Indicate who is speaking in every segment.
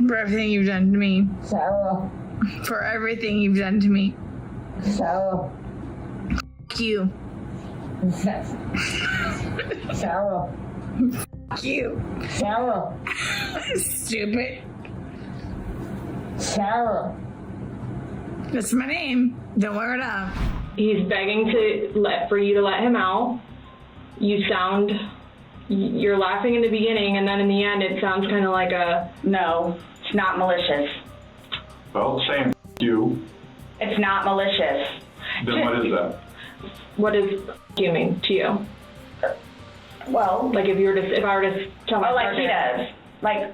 Speaker 1: For everything you've done to me.
Speaker 2: Sarah.
Speaker 1: For everything you've done to me.
Speaker 2: Sarah.
Speaker 1: F*** you.
Speaker 2: Sarah.
Speaker 1: F*** you.
Speaker 2: Sarah.
Speaker 1: Stupid.
Speaker 2: Sarah.
Speaker 1: That's my name. Don't wear it up.
Speaker 3: He's begging for you to let him out. You're laughing in the beginning, and then in the end it sounds kind of like a...
Speaker 4: No, it's not malicious.
Speaker 5: Well, saying you.
Speaker 4: It's not malicious.
Speaker 5: Then what is that?
Speaker 3: What does you mean to you?
Speaker 4: Well,
Speaker 3: Like if I were to tell my
Speaker 4: like he
Speaker 3: partner...
Speaker 4: does. Like,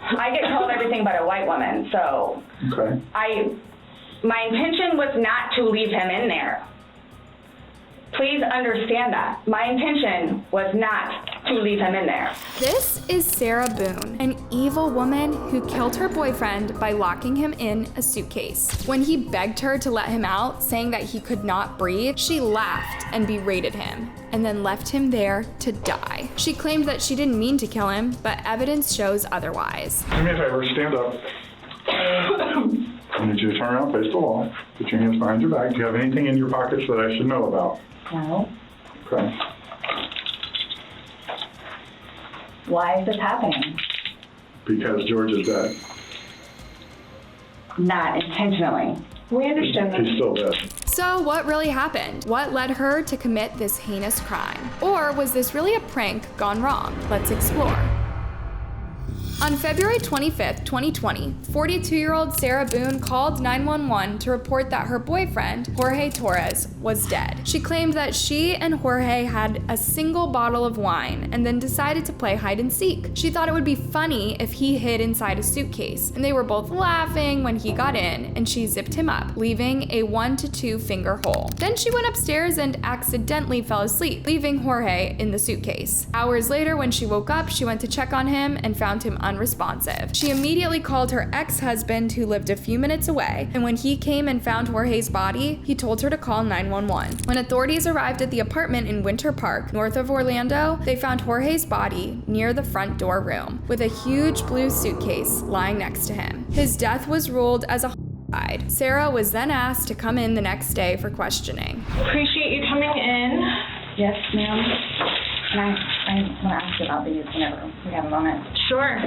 Speaker 4: I get called everything but a white woman, so...
Speaker 5: Okay.
Speaker 4: My intention was not to leave him in there. Please understand that. My intention was not to leave him in there.
Speaker 6: This is Sarah Boone, an evil woman who killed her boyfriend by locking him in a suitcase. When he begged her to let him out, saying that he could not breathe, she laughed and berated him, and then left him there to die. She claimed that she didn't mean to kill him, but evidence shows otherwise.
Speaker 5: Do me a favor, stand up. I need you to turn around, face the wall, put your hands behind your back. Do you have anything in your pockets that I should know about?
Speaker 4: No.
Speaker 5: Okay.
Speaker 4: Why is this happening?
Speaker 5: Because George is dead.
Speaker 4: Not intentionally.
Speaker 3: We understand that.
Speaker 5: He's still dead.
Speaker 6: So what really happened? What led her to commit this heinous crime? Or was this really a prank gone wrong? Let's explore. On February 25th, 2020, 42-year-old Sarah Boone called 911 to report that her boyfriend, Jorge Torres, was dead. She claimed that she and Jorge had a single bottle of wine and then decided to play hide and seek. She thought it would be funny if he hid inside a suitcase, and they were both laughing when he got in, and she zipped him up, leaving a 1 to 2 finger hole. Then she went upstairs and accidentally fell asleep, leaving Jorge in the suitcase. Hours later, when she woke up, she went to check on him and found him unresponsive. She immediately called her ex-husband, who lived a few minutes away, and when he came and found Jorge's body, he told her to call 911. When authorities arrived at the apartment in Winter Park, north of Orlando, they found Jorge's body near the front door room, with a huge blue suitcase lying next to him. His death was ruled as a homicide. Sarah was then asked to come in the next day for questioning.
Speaker 3: Appreciate you coming in.
Speaker 4: Yes, ma'am. And I want to ask you about these whenever we have a moment.
Speaker 3: Sure.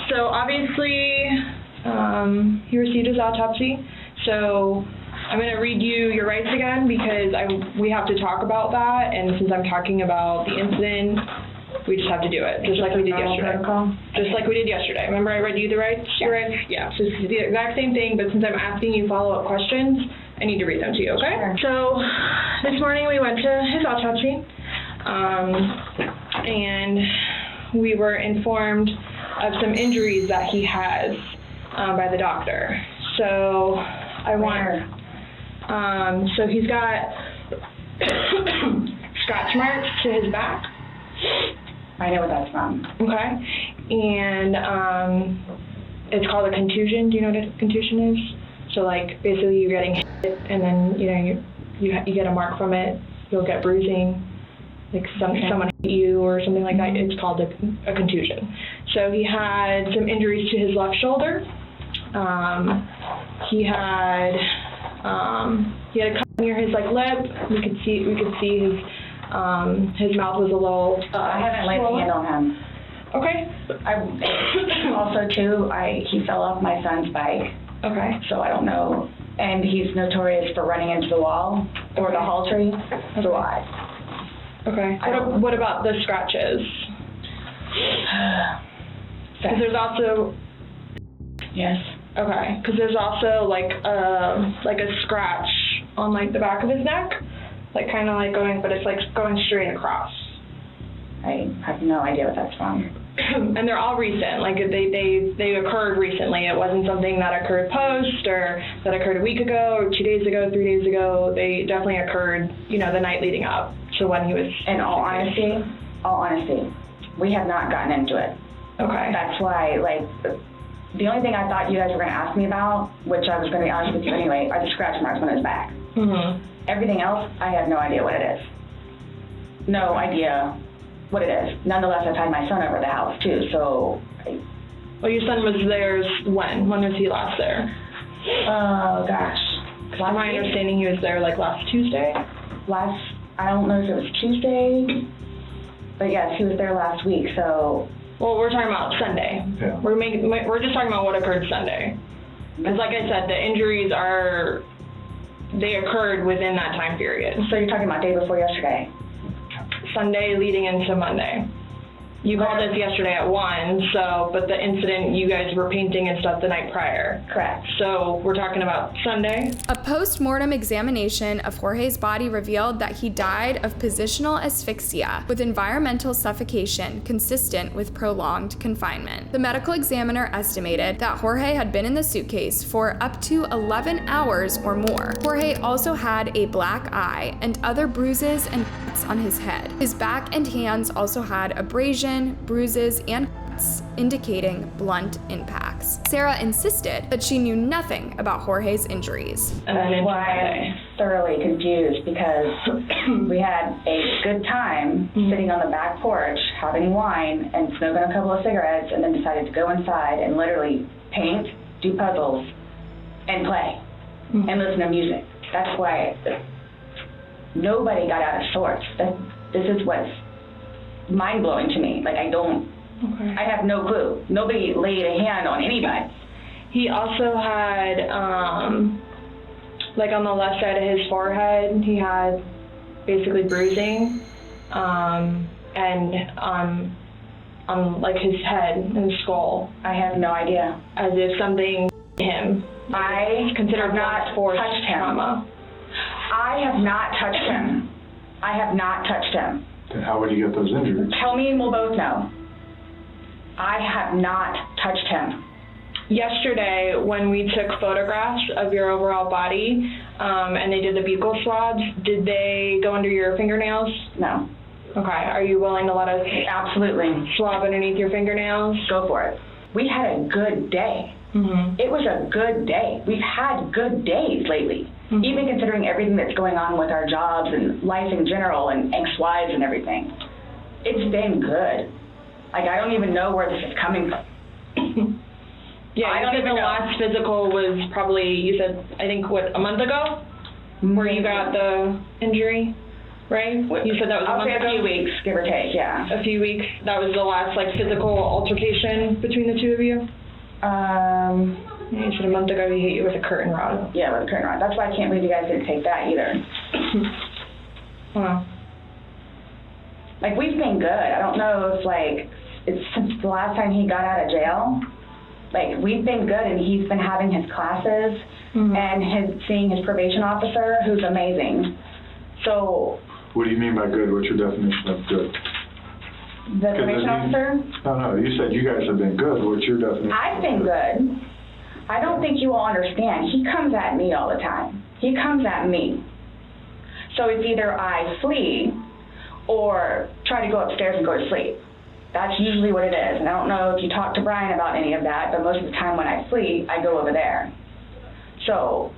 Speaker 3: So obviously, he received his autopsy. So I'm going to read you your rights again because we have to talk about that. And since I'm talking about the incident, we just have to do it, just like we did yesterday. Just like we did yesterday. Remember I read you the rights?
Speaker 4: Yeah.
Speaker 3: Your rights? Yeah. So it's the exact same thing, but since I'm asking you follow-up questions, I need to read them to you, okay?
Speaker 4: Sure.
Speaker 3: So this morning we went to his autopsy, and we were informed of some injuries that he has by the doctor. So so he's got scratch marks to his back.
Speaker 4: I know what that's from.
Speaker 3: Okay. And it's called a contusion. Do you know what a contusion is? So like basically you're getting hit and then you get a mark from it. You'll get bruising, like someone hit you or something like that. It's called a contusion. So he had some injuries to his left shoulder. He had a cut near his lip. We could see his mouth was a little.
Speaker 4: I haven't laid a hand on him.
Speaker 3: Okay.
Speaker 4: Also too, he fell off my son's bike.
Speaker 3: Okay.
Speaker 4: So I don't know, and he's notorious for running into the wall or the hall tree. So
Speaker 3: Okay. What about the scratches? Because there's also.
Speaker 4: Yes.
Speaker 3: Okay. Because there's also like a scratch on the back of his neck, kind of going, but it's going straight across.
Speaker 4: I have no idea what that's from.
Speaker 3: And they're all recent. They occurred recently. It wasn't something that occurred post or that occurred a week ago or 2 days ago, 3 days ago. They definitely occurred, the night leading up to when he was.
Speaker 4: In all honesty, we have not gotten into it.
Speaker 3: Okay.
Speaker 4: That's why, the only thing I thought you guys were going to ask me about, which I was going to be honest with you anyway, are the scratch marks on his back.
Speaker 3: Mm-hmm.
Speaker 4: Everything else, I have no idea what it is. No idea what it is. Nonetheless, I've had my son over the house too, so
Speaker 3: Well, your son was there when? When was he last there?
Speaker 4: Oh, gosh.
Speaker 3: From my understanding, he was there like last Tuesday.
Speaker 4: I don't know if it was Tuesday, but yes, he was there last week, so.
Speaker 3: Well, we're talking about Sunday.
Speaker 5: Yeah.
Speaker 3: We're just talking about what occurred Sunday. Because like I said, the injuries they occurred within that time period.
Speaker 4: So you're talking about day before yesterday?
Speaker 3: Sunday leading into Monday. You called us yesterday at 1, but the incident, you guys were painting and stuff the night prior.
Speaker 4: Correct.
Speaker 3: So we're talking about Sunday.
Speaker 6: A post-mortem examination of Jorge's body revealed that he died of positional asphyxia with environmental suffocation consistent with prolonged confinement. The medical examiner estimated that Jorge had been in the suitcase for up to 11 hours or more. Jorge also had a black eye and other bruises and cuts on his head. His back and hands also had abrasion, bruises, and cuts, indicating blunt impacts. Sarah insisted that she knew nothing about Jorge's injuries.
Speaker 3: And then
Speaker 4: That's why I'm thoroughly confused, because we had a good time sitting on the back porch, having wine and smoking a couple of cigarettes, and then decided to go inside and literally paint, do puzzles, and play, and listen to music. That's why nobody got out of sorts. This is what's mind-blowing to me. Like, I have no clue. Nobody laid a hand on anybody.
Speaker 3: He also had, like on the left side of his forehead, he had basically bruising, and on like his head and skull.
Speaker 4: I have no idea.
Speaker 3: As if something hit him.
Speaker 4: I
Speaker 3: Considered
Speaker 4: have not
Speaker 3: forced
Speaker 4: touched him.
Speaker 3: trauma.
Speaker 4: I have not touched him. I have not touched him.
Speaker 5: Then how would you get those injuries?
Speaker 4: Tell me and we'll both know. I have not touched him.
Speaker 3: Yesterday, when we took photographs of your overall body, and they did the buccal swabs, did they go under your fingernails?
Speaker 4: No.
Speaker 3: Okay. Are you willing to let us
Speaker 4: Absolutely.
Speaker 3: swab underneath your fingernails?
Speaker 4: Go for it. We had a good day. It was a good day. We've had good days lately. Even considering everything that's going on with our jobs and life in general and ex-wives and everything. It's been good. Like, I don't even know where this is coming from.
Speaker 3: Yeah,
Speaker 4: I don't
Speaker 3: you said
Speaker 4: even
Speaker 3: the
Speaker 4: know.
Speaker 3: last physical was probably, you said, I think, what, a month ago? Where you got the injury, right? You said that was a
Speaker 4: I'll
Speaker 3: month
Speaker 4: say
Speaker 3: ago?
Speaker 4: a few weeks, give or take, yeah.
Speaker 3: A few weeks. That was the last, like, physical altercation between the two of you? You said a month ago he hit you with a curtain rod.
Speaker 4: Yeah, with a curtain rod. That's why I can't believe you guys didn't take that either.
Speaker 3: Wow.
Speaker 4: Like, we've been good. I don't know if, like, it's since the last time he got out of jail. Like, we've been good, and he's been having his classes and seeing his probation officer, who's amazing. So,
Speaker 5: What do you mean by good? What's your definition of good?
Speaker 4: the probation officer,
Speaker 5: No, you said you guys have been good. What's your definition?
Speaker 4: I've been good. I don't think you all understand. He comes at me all the time. He comes at me. So it's either I flee or try to go upstairs and go to sleep. That's usually what it is. And I don't know if you talked to Brian about any of that, but most of the time when I flee, I go over there. So.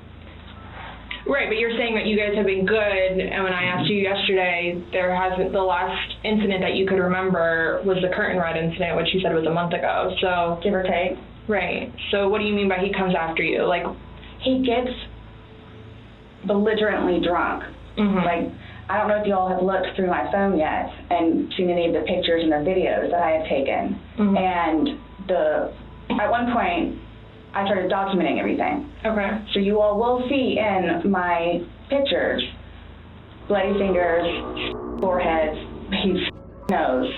Speaker 3: Right, but you're saying that you guys have been good, and when I asked you yesterday, the last incident that you could remember was the curtain rod incident, which you said was a month ago, so.
Speaker 4: Give or take.
Speaker 3: Right, so what do you mean by he comes after you? Like,
Speaker 4: he gets belligerently drunk. Like, I don't know if you all have looked through my phone yet and seen any of the pictures and the videos that I have taken. And at one point, I started documenting everything.
Speaker 3: okay.
Speaker 4: So you all will see in my pictures bloody fingers, foreheads, his nose.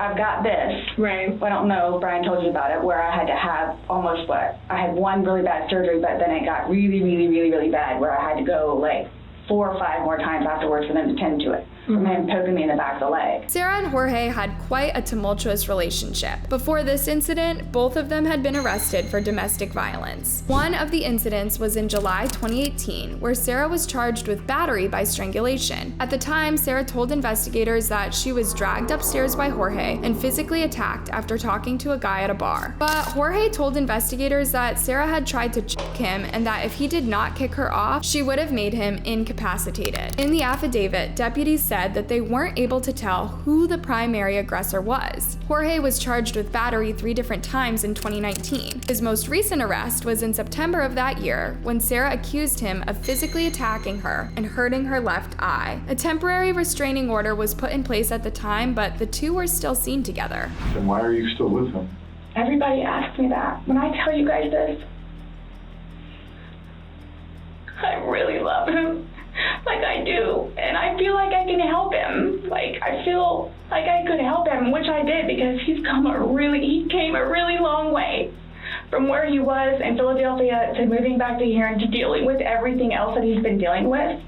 Speaker 4: I've got this.
Speaker 3: Right.
Speaker 4: I don't know if Brian told you about it, where I had to have I had one really bad surgery, but then it got really, really, really, really bad, where I had to go like 4 or 5 more times afterwards for them to tend to it. From him poking me in the back of the leg.
Speaker 6: Sarah and Jorge had quite a tumultuous relationship. Before this incident, both of them had been arrested for domestic violence. One of the incidents was in July 2018, where Sarah was charged with battery by strangulation. At the time, Sarah told investigators that she was dragged upstairs by Jorge and physically attacked after talking to a guy at a bar. But Jorge told investigators that Sarah had tried to choke him and that if he did not kick her off, she would have made him incapacitated. In the affidavit, deputies said said that they weren't able to tell who the primary aggressor was. Jorge was charged with battery 3 different times in 2019. His most recent arrest was in September of that year, when Sarah accused him of physically attacking her and hurting her left eye. A temporary restraining order was put in place at the time, but the two were still seen together.
Speaker 5: Then why are you still with him?
Speaker 4: Everybody asks me that. When I tell you guys this, I really love him. Like I do. And I feel like I can help him. Like I feel like I could help him, which I did, because he came a really long way from where he was in Philadelphia to moving back to here and to dealing with everything else that he's been dealing with.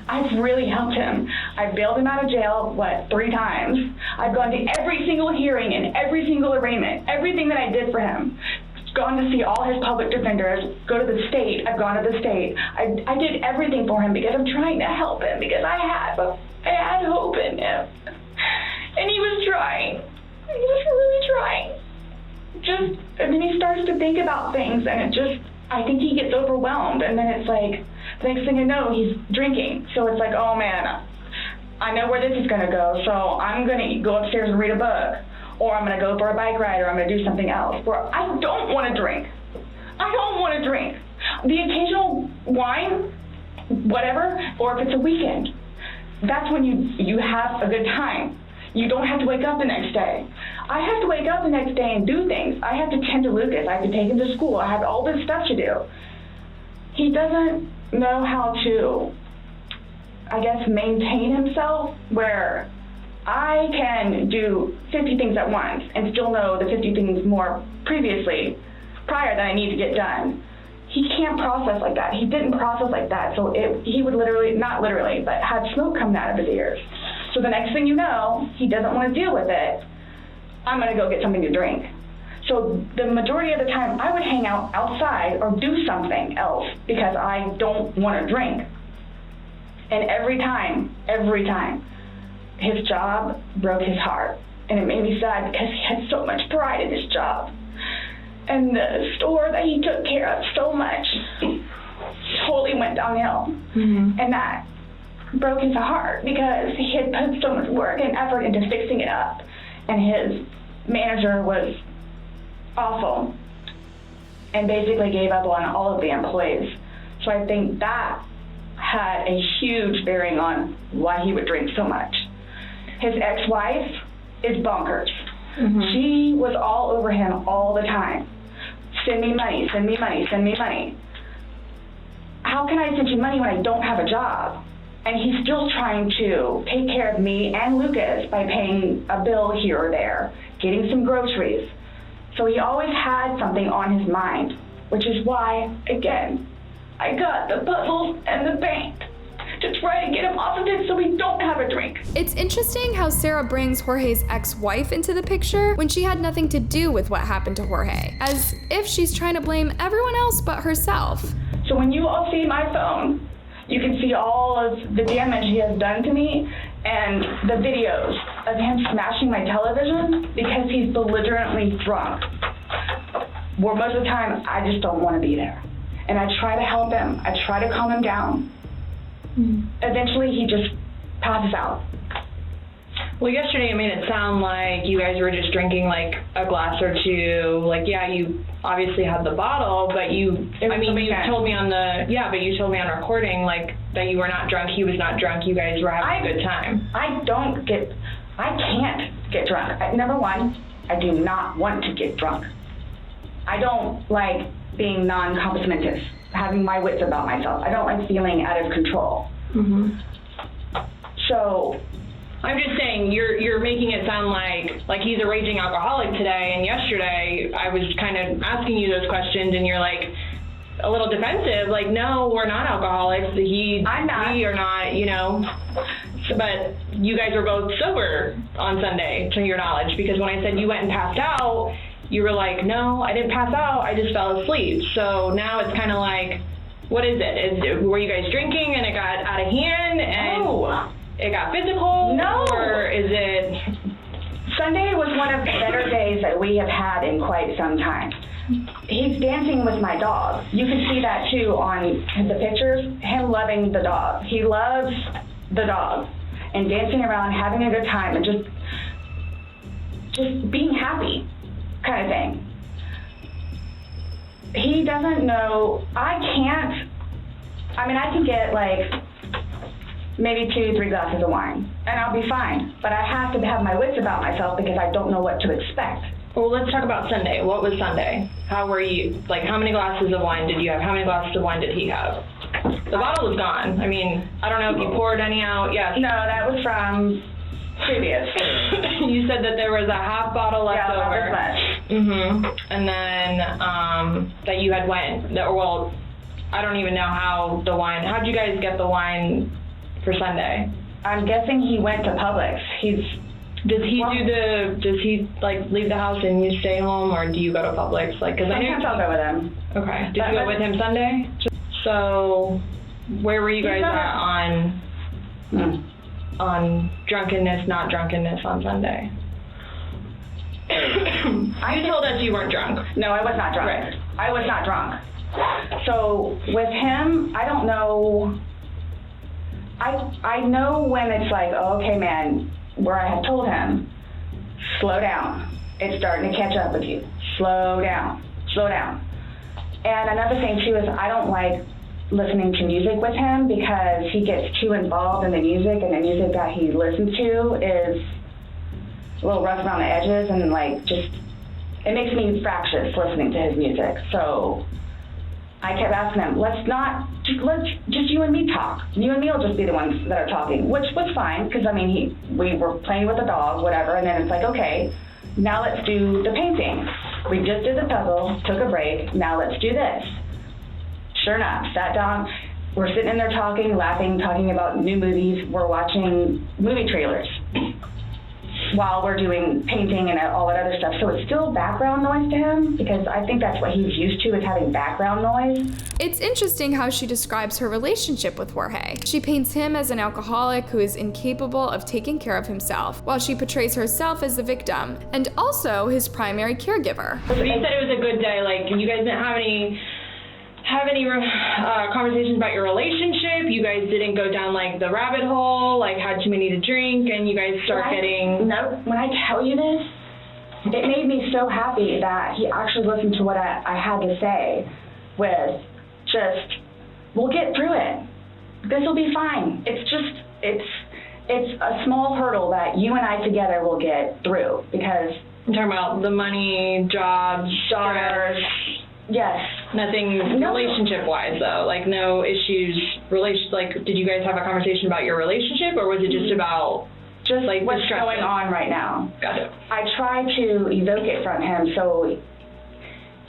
Speaker 4: I've really helped him. I've bailed him out of jail, 3 times. I've gone to every single hearing and every single arraignment, everything that I did for him. Gone to see all his public defenders, go to the state. I've gone to the state. I did everything for him because I'm trying to help him, because I had hope in him. And he was trying. He was really trying. And then he starts to think about things, and I think he gets overwhelmed, and then it's like, the next thing I know, he's drinking. So it's like, oh man, I know where this is gonna go, so I'm gonna go upstairs and read a book, or I'm gonna go for a bike ride, or I'm gonna do something else, where I don't wanna drink. I don't wanna drink. The occasional wine, whatever, or if it's a weekend, that's when you have a good time. You don't have to wake up the next day. I have to wake up the next day and do things. I have to tend to Lucas. I have to take him to school. I have all this stuff to do. He doesn't know how to, I guess, maintain himself, where I can do 50 things at once and still know the 50 things more prior that I need to get done. He can't process like that. He didn't process like that. So he would literally, not literally, but have smoke coming out of his ears. So the next thing you know, he doesn't want to deal with it. I'm going to go get something to drink. So the majority of the time, I would hang out outside or do something else because I don't want to drink. And every time, his job broke his heart. And it made me sad because he had so much pride in his job. And the store that he took care of so much totally went downhill. And that broke his heart because he had put so much work and effort into fixing it up. And his manager was awful and basically gave up on all of the employees. So I think that had a huge bearing on why he would drink so much. His ex-wife is bonkers. She was all over him all the time. Send me money, send me money, send me money. How can I send you money when I don't have a job? And he's still trying to take care of me and Lucas by paying a bill here or there, getting some groceries. So he always had something on his mind, which is why, again, I got the puzzles and the bank to try to get him off of it so we don't have a drink.
Speaker 6: It's interesting how Sarah brings Jorge's ex-wife into the picture when she had nothing to do with what happened to Jorge, as if she's trying to blame everyone else but herself.
Speaker 4: So when you all see my phone, you can see all of the damage he has done to me and the videos of him smashing my television because he's belligerently drunk. Where most of the time, I just don't want to be there. And I try to help him. I try to calm him down. Eventually, he just passes out.
Speaker 3: Well, yesterday it made it sound like you guys were just drinking like a glass or two. Like, yeah, you obviously had the bottle, but you told me on recording like that you were not drunk, he was not drunk, you guys were having a good time.
Speaker 4: I can't get drunk. Number one, I do not want to get drunk. I don't like being non-compos mentis, having my wits about myself. I don't like feeling out of control. So
Speaker 3: I'm just saying, you're making it sound like he's a raging alcoholic today, and yesterday I was kind of asking you those questions, and you're like a little defensive, like, no, we're not alcoholics.
Speaker 4: I'm not.
Speaker 3: We are not, you know. But you guys were both sober on Sunday, to your knowledge, because when I said you went and passed out, you were like, no, I didn't pass out, I just fell asleep. So now it's kind of like, what is it? Were you guys drinking and it got out of hand and it got physical?
Speaker 4: No.
Speaker 3: Or is it?
Speaker 4: Sunday was one of the better days that we have had in quite some time. He's dancing with my dog. You can see that too on the pictures, him loving the dog. He loves the dog. and dancing around, having a good time, and just being happy kind of thing. He doesn't know. I can get like maybe 2-3 glasses of wine, and I'll be fine. But I have to have my wits about myself because I don't know what to expect.
Speaker 3: Well, let's talk about Sunday. What was Sunday? How were you? Like, how many glasses of wine did you have? How many glasses of wine did he have? The bottle was gone. I mean, I don't know if you poured any out. Yes.
Speaker 4: No, that was from previous.
Speaker 3: You said that there was a half bottle left over.
Speaker 4: Yeah, that was much.
Speaker 3: And then that you had went. Well, I don't even know how the wine. How'd you guys get the wine for Sunday?
Speaker 4: I'm guessing he went to Publix.
Speaker 3: Does he like leave the house and you stay home, or do you go to Publix? Like, cause
Speaker 4: sometimes I'll go with him.
Speaker 3: Okay. Did you go with him Sunday? So, where were you guys at on drunkenness, not drunkenness on Sunday? You told us you weren't drunk.
Speaker 4: No, I was not drunk.
Speaker 3: Right.
Speaker 4: I was not drunk. So with him, I don't know. I know when it's like, oh, okay, man, where I have told him, slow down. It's starting to catch up with you. Slow down. Slow down. And another thing, too, is I don't like listening to music with him because he gets too involved in the music, and the music that he listens to is a little rough around the edges, and, like, just, it makes me fractious listening to his music. So I kept asking him, let's just you and me talk. You and me will just be the ones that are talking, which was fine, because, I mean, we were playing with the dog, whatever, and then it's like, okay, now let's do the painting. We just did the puzzle, took a break, now let's do this. Sure enough, sat down, we're sitting in there talking, laughing, talking about new movies, we're watching movie trailers while we're doing painting and all that other stuff. So it's still background noise to him, because I think that's what he's used to, is having background noise.
Speaker 6: It's interesting how she describes her relationship with Jorge. She paints him as an alcoholic who is incapable of taking care of himself, while she portrays herself as the victim, and also his primary caregiver.
Speaker 3: So you said it was a good day, like you guys didn't have any conversations about your relationship? You guys didn't go down like the rabbit hole, like had too many to drink, and you guys start getting...
Speaker 4: No, when I tell you this, it made me so happy that he actually listened to what I had to say with just, we'll get through it. This will be fine. It's a small hurdle that you and I together will get through, because...
Speaker 3: I'm talking about the money, jobs, daughters...
Speaker 4: Yes.
Speaker 3: Nothing relationship-wise, though. Like, no issues. Like, did you guys have a conversation about your relationship, or was it just about like
Speaker 4: what's going on right now?
Speaker 3: Got it.
Speaker 4: I try to evoke it from him so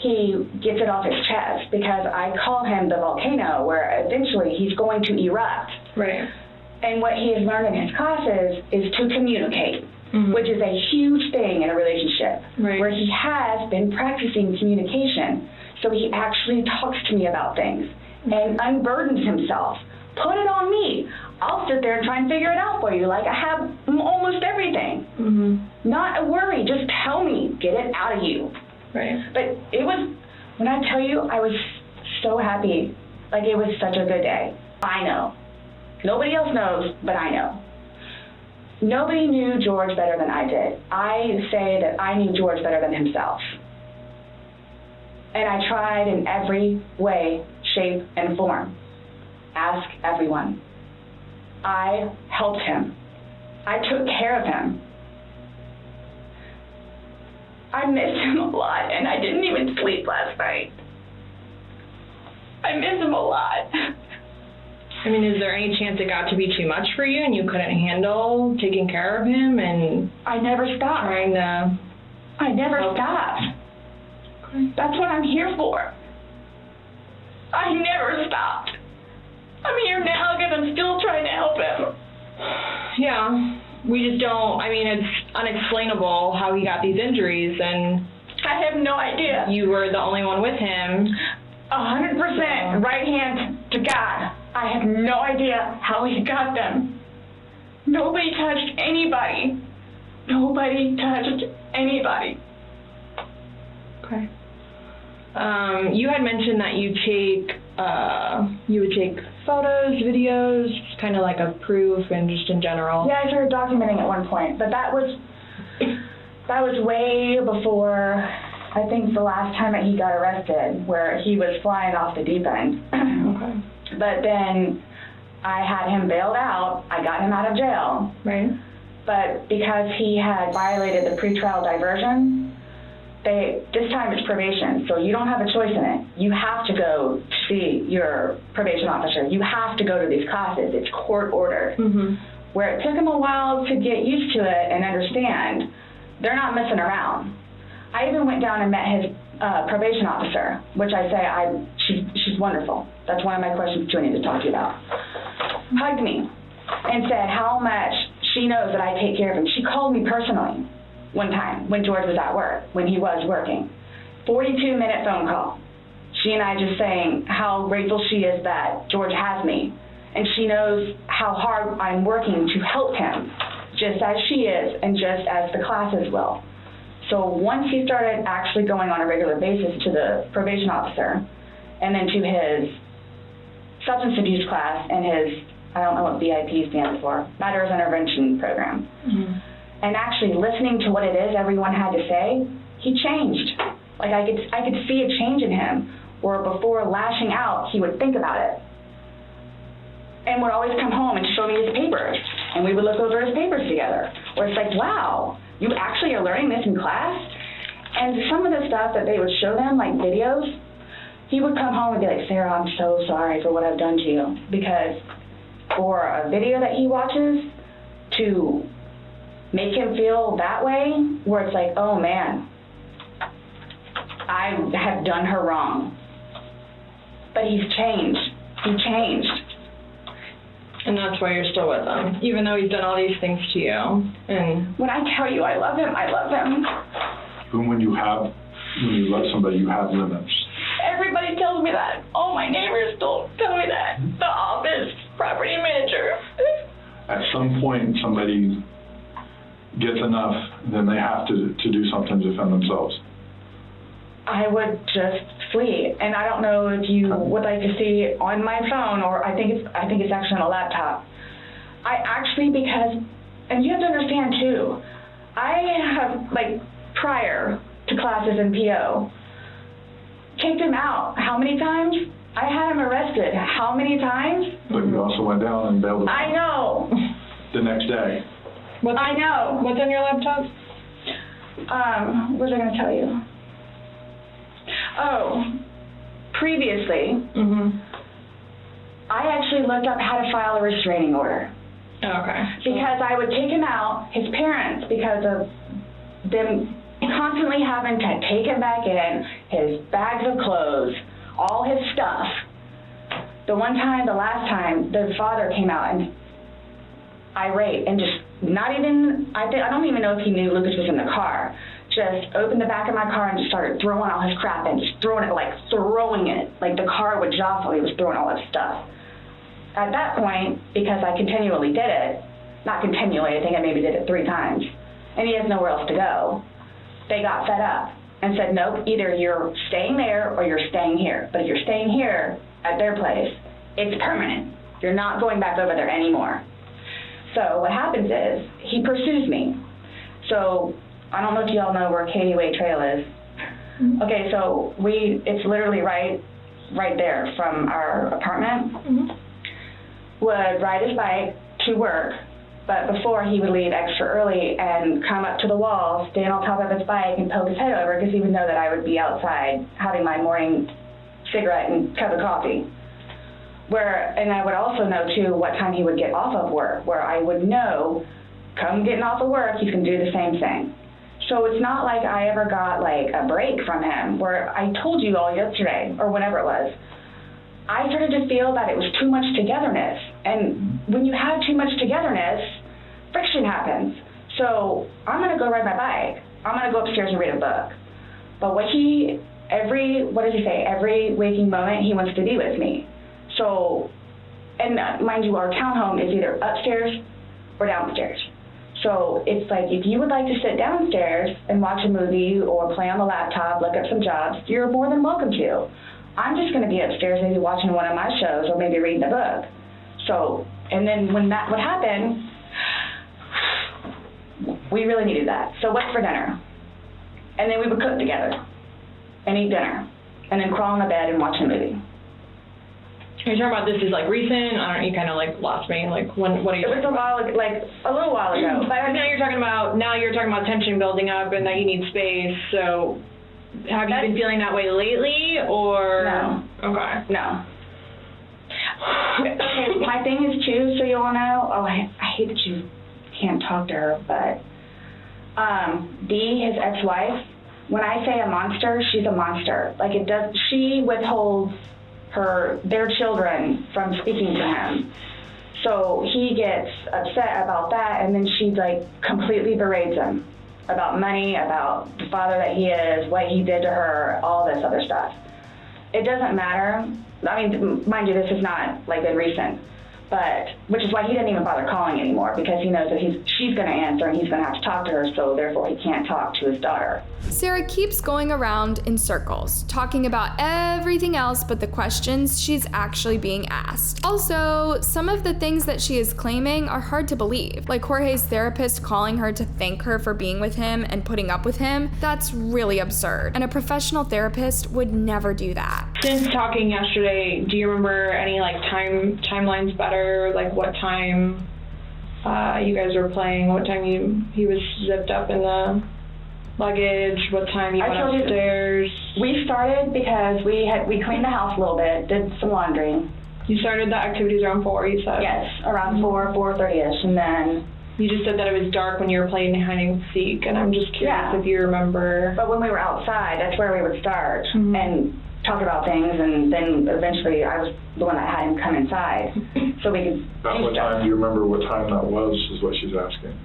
Speaker 4: he gets it off his chest, because I call him the volcano, where eventually he's going to erupt.
Speaker 3: Right. And
Speaker 4: what he has learned in his classes is to communicate. Mm-hmm. Which is a huge thing in a relationship,
Speaker 3: right.
Speaker 4: Where he has been practicing communication. So he actually talks to me about things and unburdens himself. Put it on me. I'll sit there and try and figure it out for you. Like, I have almost everything. Mm-hmm. Not a worry. Just tell me. Get it out of you.
Speaker 3: Right.
Speaker 4: But it was, when I tell you, I was so happy. Like, it was such a good day. I know. Nobody else knows, but I know. Nobody knew George better than I did. I say that I knew George better than himself. And I tried in every way, shape, and form. Ask everyone. I helped him. I took care of him. I missed him a lot, and I didn't even sleep last night. I miss him a lot.
Speaker 3: I mean, is there any chance it got to be too much for you and you couldn't handle taking care of him? And
Speaker 4: I never stopped. I never stopped. That's what I'm here for. I never stopped. I'm here now because I'm still trying to help him.
Speaker 3: Yeah, we just don't, I mean, it's unexplainable how he got these injuries, and...
Speaker 4: I have no idea.
Speaker 3: You were the only one with him.
Speaker 4: 100%, right hand to God. I have no idea how he got them. Nobody touched anybody. Nobody touched anybody.
Speaker 3: Okay. You had mentioned that you take you would take photos, videos, kind of like a proof and just in general.
Speaker 4: Yeah, I started documenting at one point, but that was way before, I think, the last time that he got arrested, where he was flying off the deep end.
Speaker 3: Okay.
Speaker 4: But then I had him bailed out. I got him out of jail.
Speaker 3: Right.
Speaker 4: But because he had violated the pretrial diversion, this time it's probation, so you don't have a choice in it. You have to go see your probation officer. You have to go to these classes. It's court ordered.
Speaker 3: Mm-hmm.
Speaker 4: Where it took him a while to get used to it and understand, they're not messing around. I even went down and met his probation officer, which I say, she's wonderful. That's one of my questions too I need to talk to you about. Hugged me and said how much she knows that I take care of him. She called me personally one time when George was at work, when he was working. 42-minute phone call. She and I just saying how grateful she is that George has me. And she knows how hard I'm working to help him, just as she is and just as the classes will. So once he started actually going on a regular basis to the probation officer and then to his substance abuse class and his, I don't know what BIP stands for, Matters Intervention Program, and actually listening to what it is everyone had to say, he changed. Like I could see a change in him, where before lashing out, he would think about it. And would always come home and show me his papers, and we would look over his papers together. Where it's like, wow, you actually are learning this in class? And some of the stuff that they would show them, like videos, he would come home and be like, Sarah, I'm so sorry for what I've done to you. Because for a video that he watches to make him feel that way, where it's like, oh man, I have done her wrong. But he's changed. He changed.
Speaker 3: And that's why you're still with him, even though he's done all these things to you. And
Speaker 4: when I tell you I love him, I love him.
Speaker 5: Even when you love somebody, you have limits.
Speaker 4: Everybody tells me that. All my neighbors don't tell me that. The office, property manager.
Speaker 5: At some point, somebody gets enough, then they have to do something to defend themselves.
Speaker 4: I would just flee, and I don't know if you would like to see on my phone, or I think it's actually on a laptop. I actually, because, and you have to understand too, I have, like, prior to classes in PO, kicked him out. How many times? I had him arrested. How many times?
Speaker 5: But you also went down and bailed him out.
Speaker 4: I know.
Speaker 5: The next day.
Speaker 4: I know.
Speaker 3: What's on your laptop?
Speaker 4: What was I going to tell you? Oh, previously, I actually looked up how to file a restraining order.
Speaker 3: Okay.
Speaker 4: Because I would take him out, his parents, because of them constantly having to take him back in, his bags of clothes, all his stuff. The last time, the father came out and irate and just not even, I don't even know if he knew Lucas was in the car. Just opened the back of my car and just started throwing all his crap in, just throwing it. Like the car would jostle, he was throwing all his stuff. At that point, because I continually did it, not continually, I think I maybe did it 3 times, and he has nowhere else to go, they got fed up and said, nope, either you're staying there or you're staying here. But if you're staying here at their place, it's permanent. You're not going back over there anymore. So what happens is, he pursues me. So I don't know if y'all know where Katie Way Trail is. Okay, so it's literally right there from our apartment. Would ride his bike to work, but before he would leave extra early and come up to the wall, stand on top of his bike and poke his head over, because he would know that I would be outside having my morning cigarette and cup of coffee. And I would also know too what time he would get off of work, where I would know, come getting off of work, he's gonna do the same thing. So it's not like I ever got like a break from him, where I told you all yesterday, or whenever it was, I started to feel that it was too much togetherness. And when you have too much togetherness, friction happens. So I'm gonna go ride my bike. I'm gonna go upstairs and read a book. But every waking moment, he wants to be with me. So, and mind you, our townhome is either upstairs or downstairs. So it's like, if you would like to sit downstairs and watch a movie or play on the laptop, look up some jobs, you're more than welcome to. I'm just going to be upstairs maybe watching one of my shows or maybe reading a book. So, and then when that would happen, we really needed that. So what's for dinner? And then we would cook together and eat dinner and then crawl in the bed and watch a movie.
Speaker 3: Are you talking about this is like recent? I don't know, you kind of like lost me. Like what are you?
Speaker 4: It was a little while ago.
Speaker 3: But now you're talking about tension building up and that you need space. So have you been feeling that way lately or?
Speaker 4: No.
Speaker 3: Okay.
Speaker 4: No. Okay, my thing is too, so you all know, I hate that you can't talk to her, but Dee, his ex-wife, when I say a monster, she's a monster. Like she withholds their children from speaking to him. So he gets upset about that, and then she like completely berates him about money, about the father that he is, what he did to her, all this other stuff. It doesn't matter. I mean, mind you, this has not like been recent, but which is why he didn't even bother calling anymore, because he knows that she's going to answer and he's going to have to talk to her, so therefore he can't talk to his daughter.
Speaker 6: Sarah keeps going around in circles, talking about everything else but the questions she's actually being asked. Also, some of the things that she is claiming are hard to believe, like Jorge's therapist calling her to thank her for being with him and putting up with him. That's really absurd, and a professional therapist would never do that.
Speaker 3: Since talking yesterday, do you remember any like timelines better? Like what time you guys were playing? What time he was zipped up in the luggage? What time you went upstairs?
Speaker 4: We started because we cleaned the house a little bit, did some laundry.
Speaker 3: You started the activities around 4, you said?
Speaker 4: Yes, around 4:30ish, and then
Speaker 3: you just said that it was dark when you were playing hide and seek, and I'm just curious if you remember.
Speaker 4: But when we were outside, that's where we would start and talk about things, and then eventually I was the one that had him come inside so we could
Speaker 5: About what time, do you remember what time that was, is what she's asking.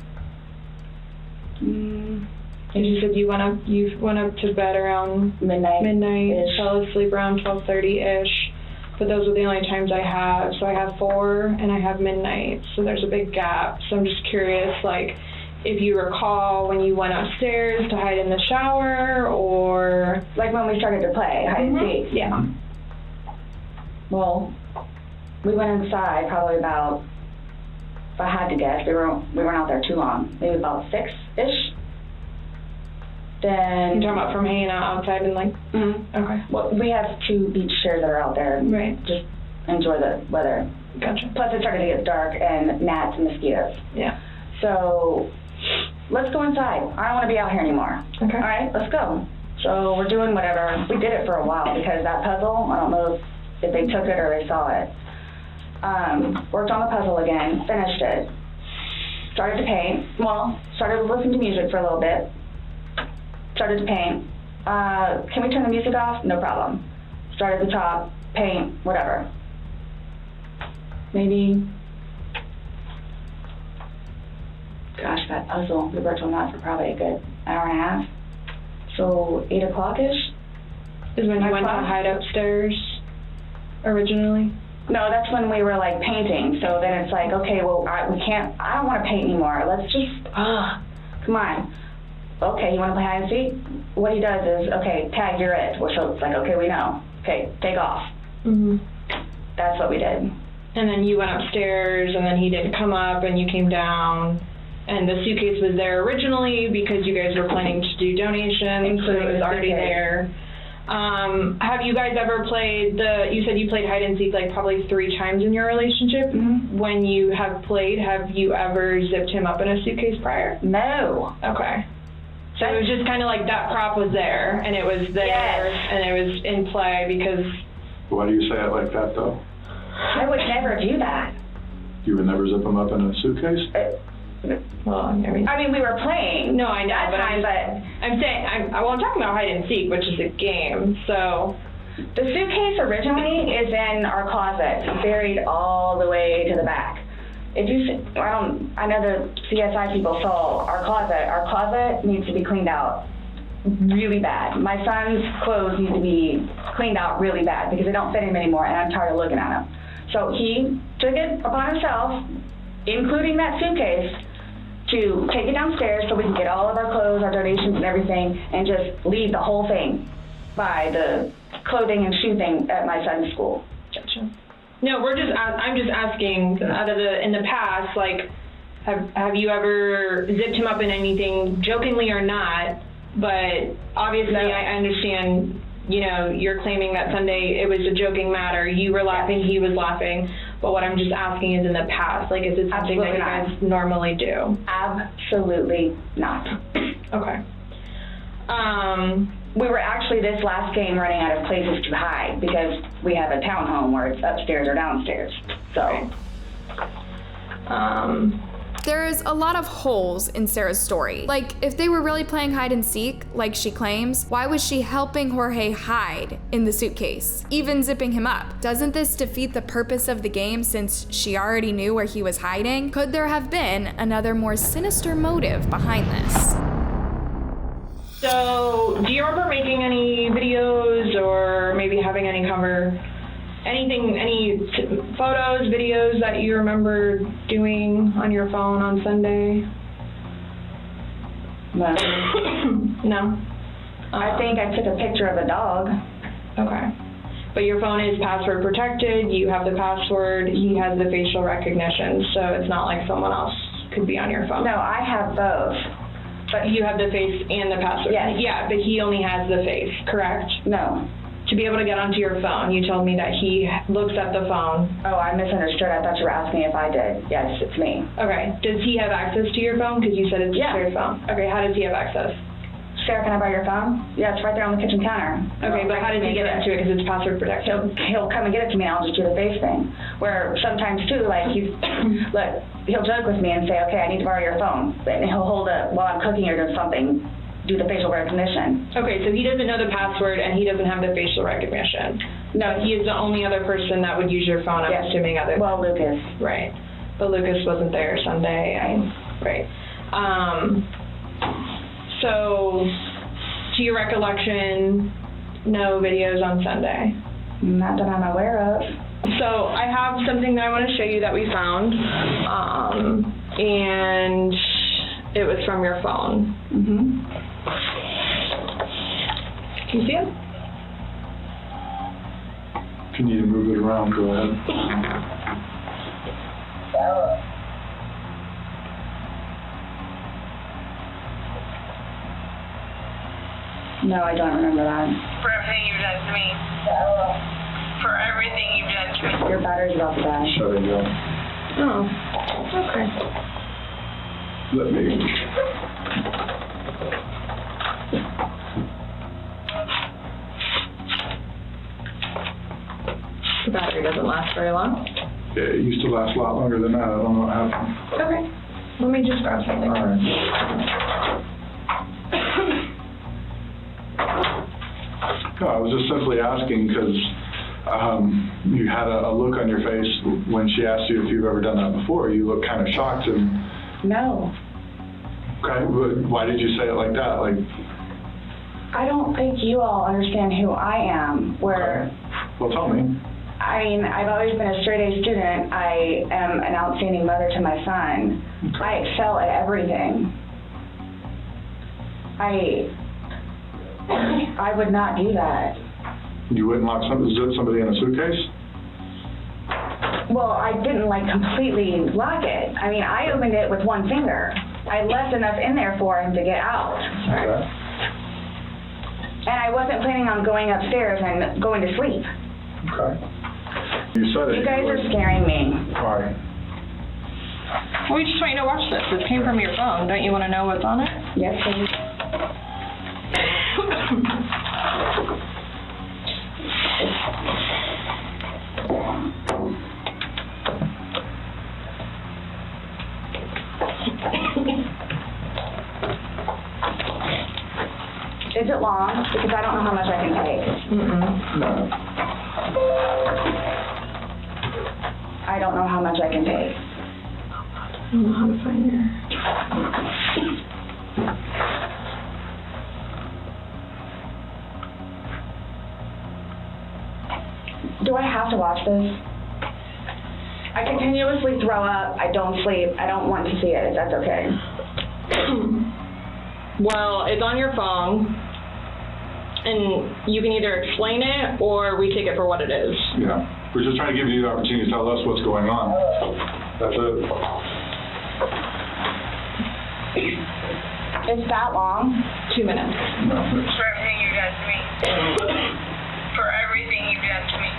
Speaker 3: And you said you went up to bed around midnight, fell asleep around 12:30ish, but those are the only times I have. So I have 4 and I have midnight, so there's a big gap. So I'm just curious, like, if you recall when you went upstairs to hide in the shower, or
Speaker 4: like when we started to play hide and seek.
Speaker 3: Yeah.
Speaker 4: Well, we went inside probably about, if I had to guess, we weren't out there too long, maybe about 6-ish. Then
Speaker 3: you're talking about from hanging out outside and like. Okay.
Speaker 4: Well, we have 2 beach chairs that are out there.
Speaker 3: Right.
Speaker 4: Just enjoy the weather.
Speaker 3: Gotcha.
Speaker 4: Plus, it started to get dark and gnats and mosquitoes.
Speaker 3: Yeah.
Speaker 4: So let's go inside. I don't want to be out here anymore.
Speaker 3: Okay.
Speaker 4: All right, let's go. So we're doing whatever. We did it for a while because that puzzle, I don't know if they took it or they saw it. Worked on the puzzle again, finished it. Started to paint. Well, started listening to music for a little bit. Started to paint. Can we turn the music off? No problem. Start at the top, paint, whatever. Maybe, gosh, that puzzle, we worked on that for probably a good hour and a half. So 8 o'clock-ish?
Speaker 3: Is when you went to hide upstairs originally?
Speaker 4: No, that's when we were like painting. So then it's like, okay, well, I don't want to paint anymore. Let's just, come on. Okay, you want to play hide and seek? What he does is, okay, tag, you're it. So it's like, okay, we know. Okay, take off. That's what we did.
Speaker 3: And then you went upstairs, and then he didn't come up, and you came down, and the suitcase was there originally because you guys were planning to do donations, so it was already there. Have you guys ever played you said you played hide and seek like probably 3 times in your relationship. When you have played, have you ever zipped him up in a suitcase prior?
Speaker 4: No.
Speaker 3: Okay. So it was just kind of like that prop was there, and it was there, and it was in play because...
Speaker 5: Why do you say it like that, though?
Speaker 4: I would never do that.
Speaker 5: You would never zip them up in a suitcase?
Speaker 3: Well, I mean,
Speaker 4: we were playing.
Speaker 3: No, I know, I'm talking about hide and seek, which is a game, so...
Speaker 4: The suitcase originally is in our closet, buried all the way to the back. If you, I know the CSI people saw our closet. Our closet needs to be cleaned out really bad. My son's clothes need to be cleaned out really bad because they don't fit him anymore, and I'm tired of looking at them. So he took it upon himself, including that suitcase, to take it downstairs so we can get all of our clothes, our donations and everything, and just leave the whole thing by the clothing and shoe thing at my son's school.
Speaker 3: Gotcha. No, I'm just asking, in the past, like, have you ever zipped him up in anything, jokingly or not? But obviously, no. I understand, you're claiming that Sunday it was a joking matter. You were laughing, he was laughing. But what I'm just asking is in the past, like, is it something that you guys normally do?
Speaker 4: Absolutely not.
Speaker 3: Okay.
Speaker 4: We were actually this last game running out of places to hide because we have a townhome where it's upstairs or downstairs. So.
Speaker 6: There's a lot of holes in Sarah's story. Like, if they were really playing hide and seek, like she claims, why was she helping Jorge hide in the suitcase, even zipping him up? Doesn't this defeat the purpose of the game since she already knew where he was hiding? Could there have been another more sinister motive behind this?
Speaker 3: So, do you remember making any videos or maybe having any photos, videos that you remember doing on your phone on Sunday?
Speaker 4: No.
Speaker 3: No?
Speaker 4: I think I took a picture of a dog.
Speaker 3: Okay. But your phone is password protected, you have the password, he has the facial recognition, so it's not like someone else could be on your phone.
Speaker 4: No, I have both.
Speaker 3: But you have the face and the password?
Speaker 4: Yes.
Speaker 3: Yeah, but he only has the face, correct?
Speaker 4: No.
Speaker 3: To be able to get onto your phone, you told me that he looks at the phone.
Speaker 4: Oh, I misunderstood. I thought you were asking if I did. Yes, it's me.
Speaker 3: Okay. Does he have access to your phone? Because you said it's your phone. Okay, how does he have access?
Speaker 4: Sarah, can I borrow your phone? Yeah, it's right there on the kitchen counter.
Speaker 3: Okay, but how does he get into it? Because it's password protected.
Speaker 4: He'll come and get it to me, and I'll just do the face thing. Where sometimes, too, like, he'll joke with me and say, okay, I need to borrow your phone. And he'll hold it while I'm cooking or doing something, do the facial recognition.
Speaker 3: Okay, so he doesn't know the password, and he doesn't have the facial recognition.
Speaker 4: No.
Speaker 3: He is the only other person that would use your phone, I'm assuming other.
Speaker 4: Well, Lucas.
Speaker 3: Right. But Lucas wasn't there Sunday. Right. So, to your recollection, no videos on Sunday?
Speaker 4: Not that I'm aware of.
Speaker 3: So, I have something that I want to show you that we found, and it was from your phone.
Speaker 4: Mm-hmm.
Speaker 3: Can you see it?
Speaker 5: If you need to move it around, go ahead.
Speaker 4: No, I don't remember that.
Speaker 1: For everything you've done to me. For everything you've done to me.
Speaker 4: Your battery's about to die.
Speaker 5: Shut it down.
Speaker 3: Oh, okay.
Speaker 5: Let me.
Speaker 3: The battery doesn't last very long.
Speaker 5: Yeah, it used to last a lot longer than that. I don't know what happened.
Speaker 3: Okay. Let me just grab something.
Speaker 5: All right. No, I was just simply asking because you had a look on your face when she asked you if you've ever done that before. You looked kind of shocked and.
Speaker 4: No.
Speaker 5: Okay, but why did you say it like that? Like.
Speaker 4: I don't think you all understand who I am. Where.
Speaker 5: Well, tell me.
Speaker 4: I mean, I've always been a straight-A student. I am an outstanding mother to my son.
Speaker 5: Okay.
Speaker 4: I excel at everything. I would not do that.
Speaker 5: You wouldn't lock somebody in a suitcase?
Speaker 4: Well, I didn't completely lock it. I mean, I opened it with one finger. I left enough in there for him to get out.
Speaker 5: Okay.
Speaker 4: And I wasn't planning on going upstairs and going to sleep.
Speaker 5: Okay. You said it.
Speaker 4: You guys are scaring me.
Speaker 5: Why?
Speaker 3: Well, we just want you to watch this. This came from your phone. Don't you want to know what's on it?
Speaker 4: Yes, please. Is it long? Because I don't know how much I can take.
Speaker 5: No.
Speaker 4: I don't know how much I can take.
Speaker 3: I don't know how to find her.
Speaker 4: Do I have to watch this? I continuously throw up. I don't sleep. I don't want to see it, if that's okay.
Speaker 3: Well, it's on your phone. and you can either explain it or we take it for what it is.
Speaker 5: Yeah. We're just trying to give you the opportunity to tell us what's going on. That's it.
Speaker 4: Is that long?
Speaker 3: 2 minutes.
Speaker 5: No.
Speaker 1: For everything you've done to me. For everything you've done to me.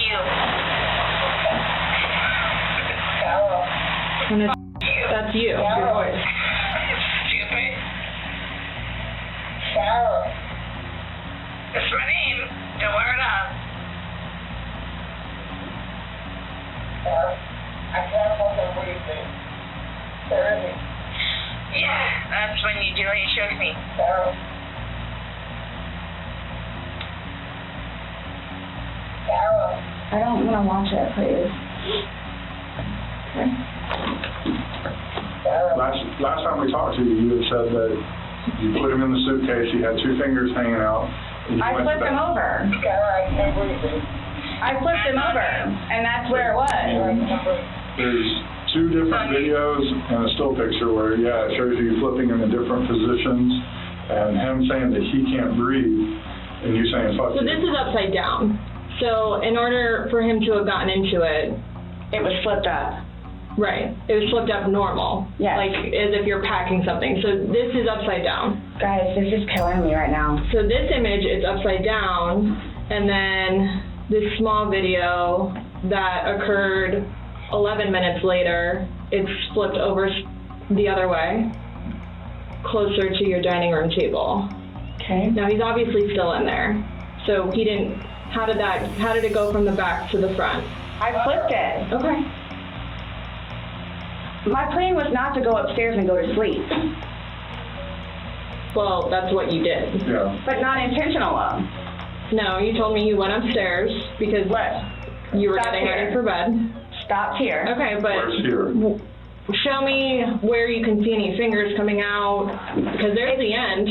Speaker 1: You.
Speaker 3: And that's you, your voice.
Speaker 1: Stupid. That's my name. Don't wear it up. Yeah, that's when you do what you shook me.
Speaker 4: I don't want to watch it, please.
Speaker 5: Last time we talked to you, you had said that you put him in the suitcase, he had 2 fingers hanging out. And you
Speaker 4: I
Speaker 5: went
Speaker 4: flipped
Speaker 5: back.
Speaker 4: him over. I flipped him over, and that's where it was.
Speaker 5: There's 2 different videos and a still picture where, yeah, it shows you flipping him in different positions and him saying that he can't breathe and you saying, fuck
Speaker 3: So
Speaker 5: you.
Speaker 3: this is upside down. So in order for him to have gotten into it,
Speaker 4: It was flipped up.
Speaker 3: right, it was flipped up normal.
Speaker 4: Yes.
Speaker 3: Like as if you're packing something. So this is upside down.
Speaker 4: Guys, this is killing me right now.
Speaker 3: So this image is upside down, and then this small video that occurred 11 minutes later, it's flipped over the other way, closer to your dining room table.
Speaker 4: Okay.
Speaker 3: Now he's obviously still in there. So he didn't, how did it go from the back to the front?
Speaker 4: I flipped it.
Speaker 3: Okay.
Speaker 4: My plan was not to go upstairs and go to sleep,
Speaker 3: Well, that's what you did.
Speaker 5: Yeah.
Speaker 4: but not intentional.
Speaker 3: No, you told me you went upstairs because
Speaker 4: What?
Speaker 3: you were
Speaker 4: Stop
Speaker 3: getting
Speaker 4: here.
Speaker 3: ready for bed.
Speaker 4: Stopped here.
Speaker 3: Okay,
Speaker 5: Where's
Speaker 3: but
Speaker 5: here?
Speaker 3: show me where you can see any fingers coming out, because there's the end.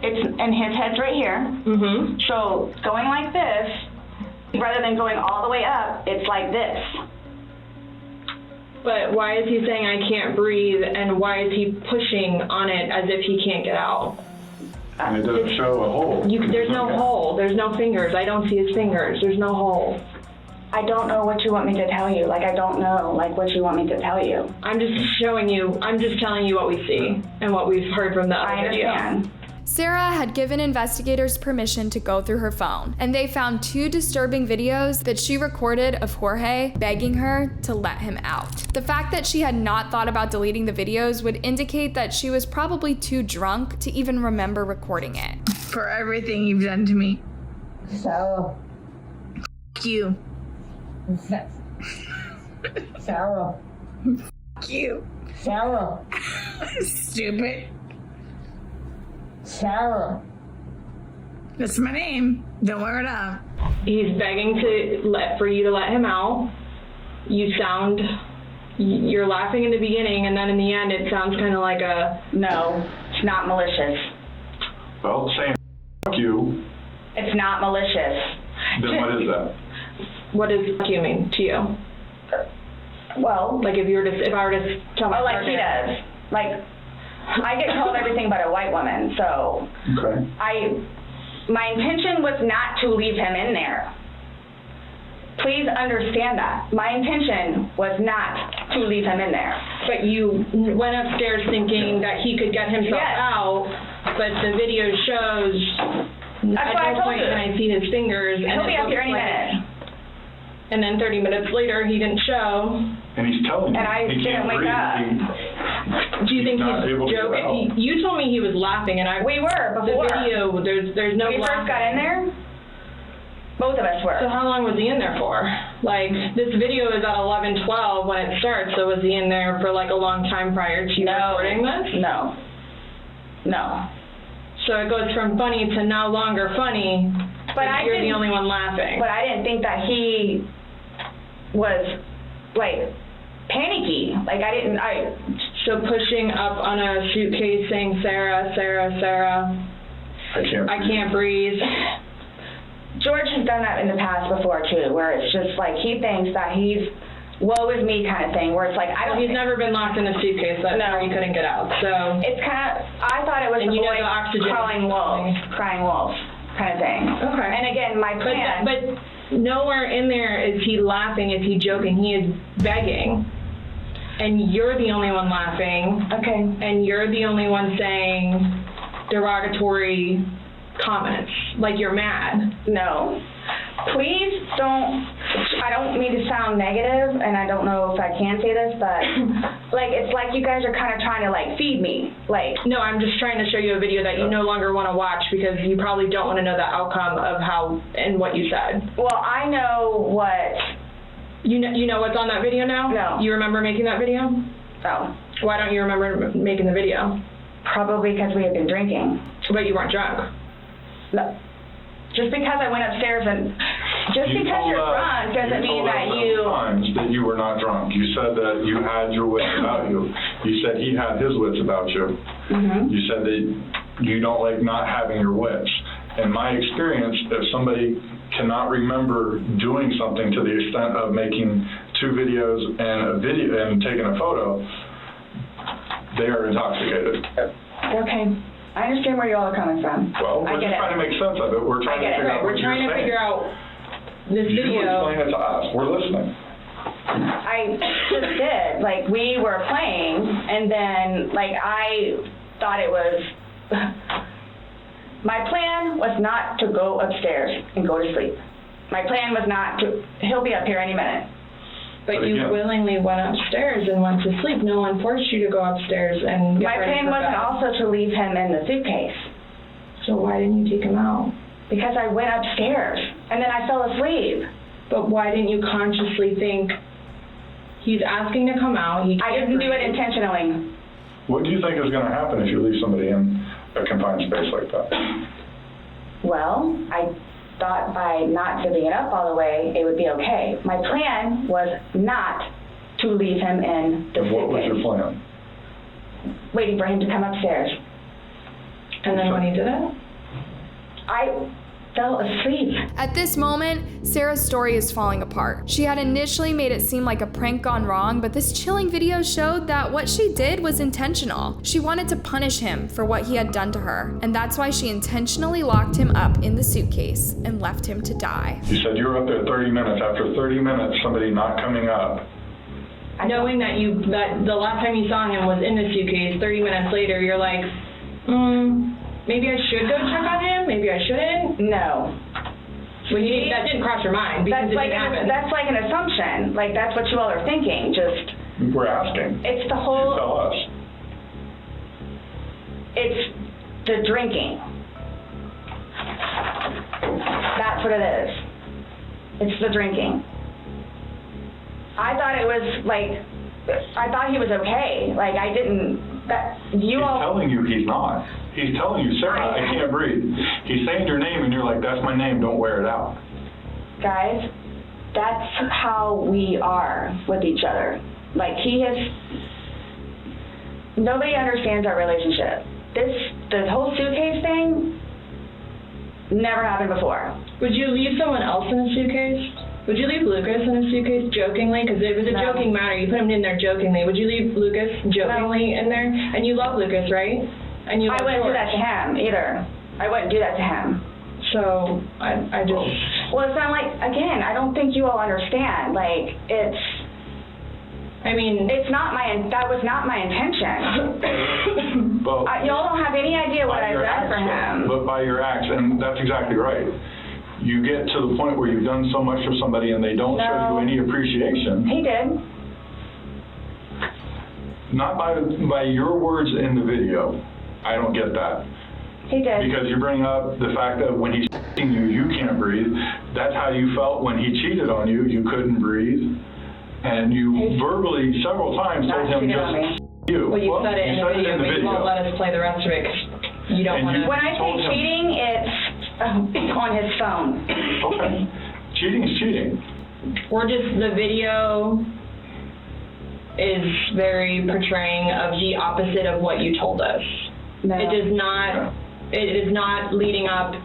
Speaker 4: And his head's right here.
Speaker 3: Mm-hmm.
Speaker 4: So going like this, rather than going all the way up, it's like this.
Speaker 3: But why is he saying I can't breathe, and why is he pushing on it as if he can't get out?
Speaker 5: And it doesn't show a hole.
Speaker 3: There's no hole. There's no fingers. I don't see his fingers. There's no hole.
Speaker 4: I don't know what you want me to tell you. Like, I don't know, like, what you want me to tell you.
Speaker 3: I'm just telling you what we see and what we've heard from the other
Speaker 4: I
Speaker 3: video.
Speaker 4: understand.
Speaker 6: Sarah had given investigators permission to go through her phone, and they found 2 disturbing videos that she recorded of Jorge begging her to let him out. The fact that she had not thought about deleting the videos would indicate that she was probably too drunk to even remember recording it.
Speaker 1: For everything you've done to me.
Speaker 2: Sarah.
Speaker 1: You.
Speaker 2: Sarah.
Speaker 1: You.
Speaker 2: Sarah.
Speaker 1: Stupid.
Speaker 2: Sarah.
Speaker 1: That's my name. Don't wear it up.
Speaker 3: He's begging for you to let him out. You're laughing in the beginning, and then in the end, it sounds kind of like a.
Speaker 4: No, it's not malicious.
Speaker 5: Well, saying fuck you,
Speaker 4: It's not malicious.
Speaker 5: then what is that?
Speaker 3: What does "fuck you" mean to you?
Speaker 4: Well,
Speaker 3: Like if I were to tell my
Speaker 4: like he
Speaker 3: partner.
Speaker 4: does. Like, I get called everything but a white woman, so
Speaker 5: Okay.
Speaker 4: my intention was not to leave him in there. Please understand that. My intention was not to leave him in there.
Speaker 3: But you went upstairs thinking that he could get himself
Speaker 4: Yes.
Speaker 3: out, but the video shows
Speaker 4: That's
Speaker 3: at
Speaker 4: what I
Speaker 3: no
Speaker 4: told
Speaker 3: point
Speaker 4: you.
Speaker 3: can I see his fingers.
Speaker 4: He'll
Speaker 3: and
Speaker 4: be
Speaker 3: it
Speaker 4: up here
Speaker 3: looks
Speaker 4: any
Speaker 3: like-
Speaker 4: minute.
Speaker 3: And then 30 minutes later, he didn't show.
Speaker 5: And he's telling you
Speaker 4: And I
Speaker 5: he
Speaker 4: didn't
Speaker 5: can't
Speaker 4: wake
Speaker 5: breathe.
Speaker 4: up.
Speaker 3: Do you think
Speaker 5: not
Speaker 3: he's
Speaker 5: able to get out.
Speaker 3: joking? You told me he was laughing, and
Speaker 4: We were
Speaker 3: the
Speaker 4: before.
Speaker 3: video, there's no
Speaker 4: When we first got in there, both of us were.
Speaker 3: So how long was he in there for? Like, this video is at 11:12 when it starts, so was he in there for like a long time prior to recording this?
Speaker 4: No. No.
Speaker 3: So it goes from funny to no longer funny,
Speaker 4: But
Speaker 3: you're the only one laughing.
Speaker 4: But I didn't think that he was, like, panicky. Like,
Speaker 3: So pushing up on a suitcase saying, Sarah, Sarah, Sarah, I can't breathe.
Speaker 4: George has done that in the past before, too, where it's just like he thinks that he's woe is me kind of thing, where it's like, I don't.
Speaker 3: He's never been locked in a suitcase, that's where he couldn't get out, so.
Speaker 4: It's kind of, I thought it was
Speaker 3: And
Speaker 4: the
Speaker 3: you know
Speaker 4: boy
Speaker 3: the oxygen
Speaker 4: crying wolf kind of thing.
Speaker 3: Okay.
Speaker 4: And again, my plan.
Speaker 3: But nowhere in there is he laughing, is he joking, he is begging. And you're the only one laughing.
Speaker 4: Okay.
Speaker 3: And you're the only one saying derogatory comments, like you're mad.
Speaker 4: No. Please don't, I don't mean to sound negative, and I don't know if I can say this, but like, it's like you guys are kind of trying to like feed me, like.
Speaker 3: No, I'm just trying to show you a video that you no longer want to watch because you probably don't want to know the outcome of how and what you said.
Speaker 4: Well, I know what.
Speaker 3: You know what's on that video now?
Speaker 4: No.
Speaker 3: You remember making that video?
Speaker 4: No.
Speaker 3: Why don't you remember making the video?
Speaker 4: Probably because we had been drinking.
Speaker 3: But you weren't drunk.
Speaker 4: No. Just because I went upstairs and, just because you're drunk doesn't mean that you.
Speaker 5: Times that you were not drunk. You said that you had your wits about you. You said he had his wits about you.
Speaker 4: Mm-hmm.
Speaker 5: You said that you don't like not having your wits. In my experience, if somebody cannot remember doing something to the extent of making 2 videos and taking a photo, they are intoxicated.
Speaker 4: Okay. I understand where you all are coming from.
Speaker 5: Well, we're just trying to make sense of it. We're trying to figure out what you're saying.
Speaker 3: We're trying to figure out this video.
Speaker 5: You explain it to us. We're listening.
Speaker 4: I just did. Like, we were playing, and then, like, I thought it was. My plan was not to go upstairs and go to sleep. My plan was not to. He'll be up here any minute.
Speaker 3: But you willingly went upstairs and went to sleep. No one forced you to go upstairs and get
Speaker 4: My
Speaker 3: ready
Speaker 4: plan
Speaker 3: for
Speaker 4: wasn't
Speaker 3: bed.
Speaker 4: also to leave him in the suitcase.
Speaker 3: So why didn't you take him out?
Speaker 4: Because I went upstairs, and then I fell asleep.
Speaker 3: But why didn't you consciously think, he's asking to come out,
Speaker 4: I didn't do it intentionally.
Speaker 5: What do you think is going to happen if you leave somebody in a confined space like that?
Speaker 4: Well, I thought by not zipping it up all the way, it would be okay. My plan was not to leave him in the
Speaker 5: And what was
Speaker 4: suitcase.
Speaker 5: your plan?
Speaker 4: Waiting for him to come upstairs.
Speaker 3: And then when he did it?
Speaker 4: I fell asleep.
Speaker 6: At this moment, Sarah's story is falling apart. She had initially made it seem like a prank gone wrong, but this chilling video showed that what she did was intentional. She wanted to punish him for what he had done to her, and that's why she intentionally locked him up in the suitcase and left him to die.
Speaker 5: You said you were up there 30 minutes. After 30 minutes, somebody not coming up.
Speaker 3: Knowing that the last time you saw him was in the suitcase, 30 minutes later, you're like, maybe I should go check on him, maybe I shouldn't?
Speaker 4: No.
Speaker 3: Well, that didn't cross your mind because
Speaker 4: That's like an assumption. Like, that's what you all are thinking. Just.
Speaker 5: We're asking.
Speaker 4: It's the whole.
Speaker 5: You tell us.
Speaker 4: It's the drinking. That's what it is. It's the drinking. I thought it was like, I thought he was okay. Like, I didn't. He's
Speaker 5: telling you he's not. He's telling you, Sarah, I can't breathe. He's saying your name, and you're like, that's my name, don't wear it out.
Speaker 4: Guys, that's how we are with each other. Like, nobody understands our relationship. The whole suitcase thing never happened before.
Speaker 3: Would you leave someone else in a suitcase? Would you leave Lucas in a suitcase jokingly? Because it was a joking matter. You put him in there jokingly. Would you leave Lucas jokingly in there? And you love Lucas, right? And you.
Speaker 4: I wouldn't do that to him either. I wouldn't do that to him.
Speaker 3: So I just.
Speaker 4: Well, it's not like, again, I don't think you all understand. Like, it's.
Speaker 3: I mean,
Speaker 4: that was not my intention.
Speaker 5: Well,
Speaker 4: y'all don't have any idea what I've done for him.
Speaker 5: But by your acts, and that's exactly right. You get to the point where you've done so much for somebody and they don't show you any appreciation.
Speaker 4: He did.
Speaker 5: Not by your words in the video. I don't get that.
Speaker 4: He did.
Speaker 5: Because you bring up the fact that when he's cheating you can't breathe. That's how you felt when he cheated on you. You couldn't breathe. And you verbally several times told him just you.
Speaker 3: Well, you said it in the video, but you won't let us play the rest of it because you don't want to.
Speaker 4: When I say cheating, it's on his phone.
Speaker 5: Okay. Cheating is cheating.
Speaker 3: The video is very portraying of the opposite of what you told us.
Speaker 4: No.
Speaker 3: It does not, it is not leading up,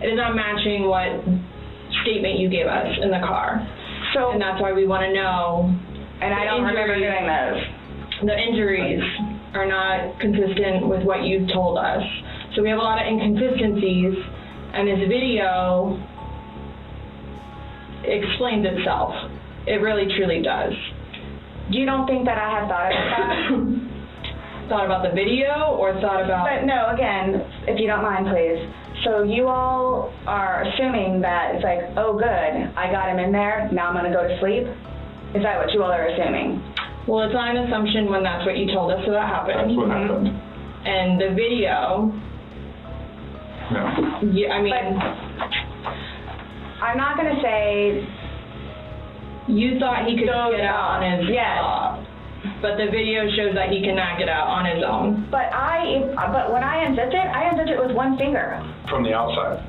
Speaker 3: it is not matching what statement you gave us in the car.
Speaker 4: So,
Speaker 3: and that's why we want to know
Speaker 4: And I don't remember doing those.
Speaker 3: The injuries are not consistent with what you've told us. So we have a lot of inconsistencies, and this video explains itself. It really, truly does.
Speaker 4: You don't think that I have thought about that?
Speaker 3: Thought about the video, or thought about...
Speaker 4: But no, again, if you don't mind, please. So you all are assuming that it's like, oh good, I got him in there, now I'm going to go to sleep? Is that what you all are assuming?
Speaker 3: Well, it's not an assumption when that's what you told us, so that happened.
Speaker 5: That's what happened.
Speaker 3: And the video...
Speaker 5: Yeah.
Speaker 3: Yeah, I mean...
Speaker 4: But I'm not going to say...
Speaker 3: You thought he could get out on his
Speaker 4: Yes.
Speaker 3: But the video shows that he cannot get out on his own.
Speaker 4: But when I unzipped it with one finger.
Speaker 5: From the outside.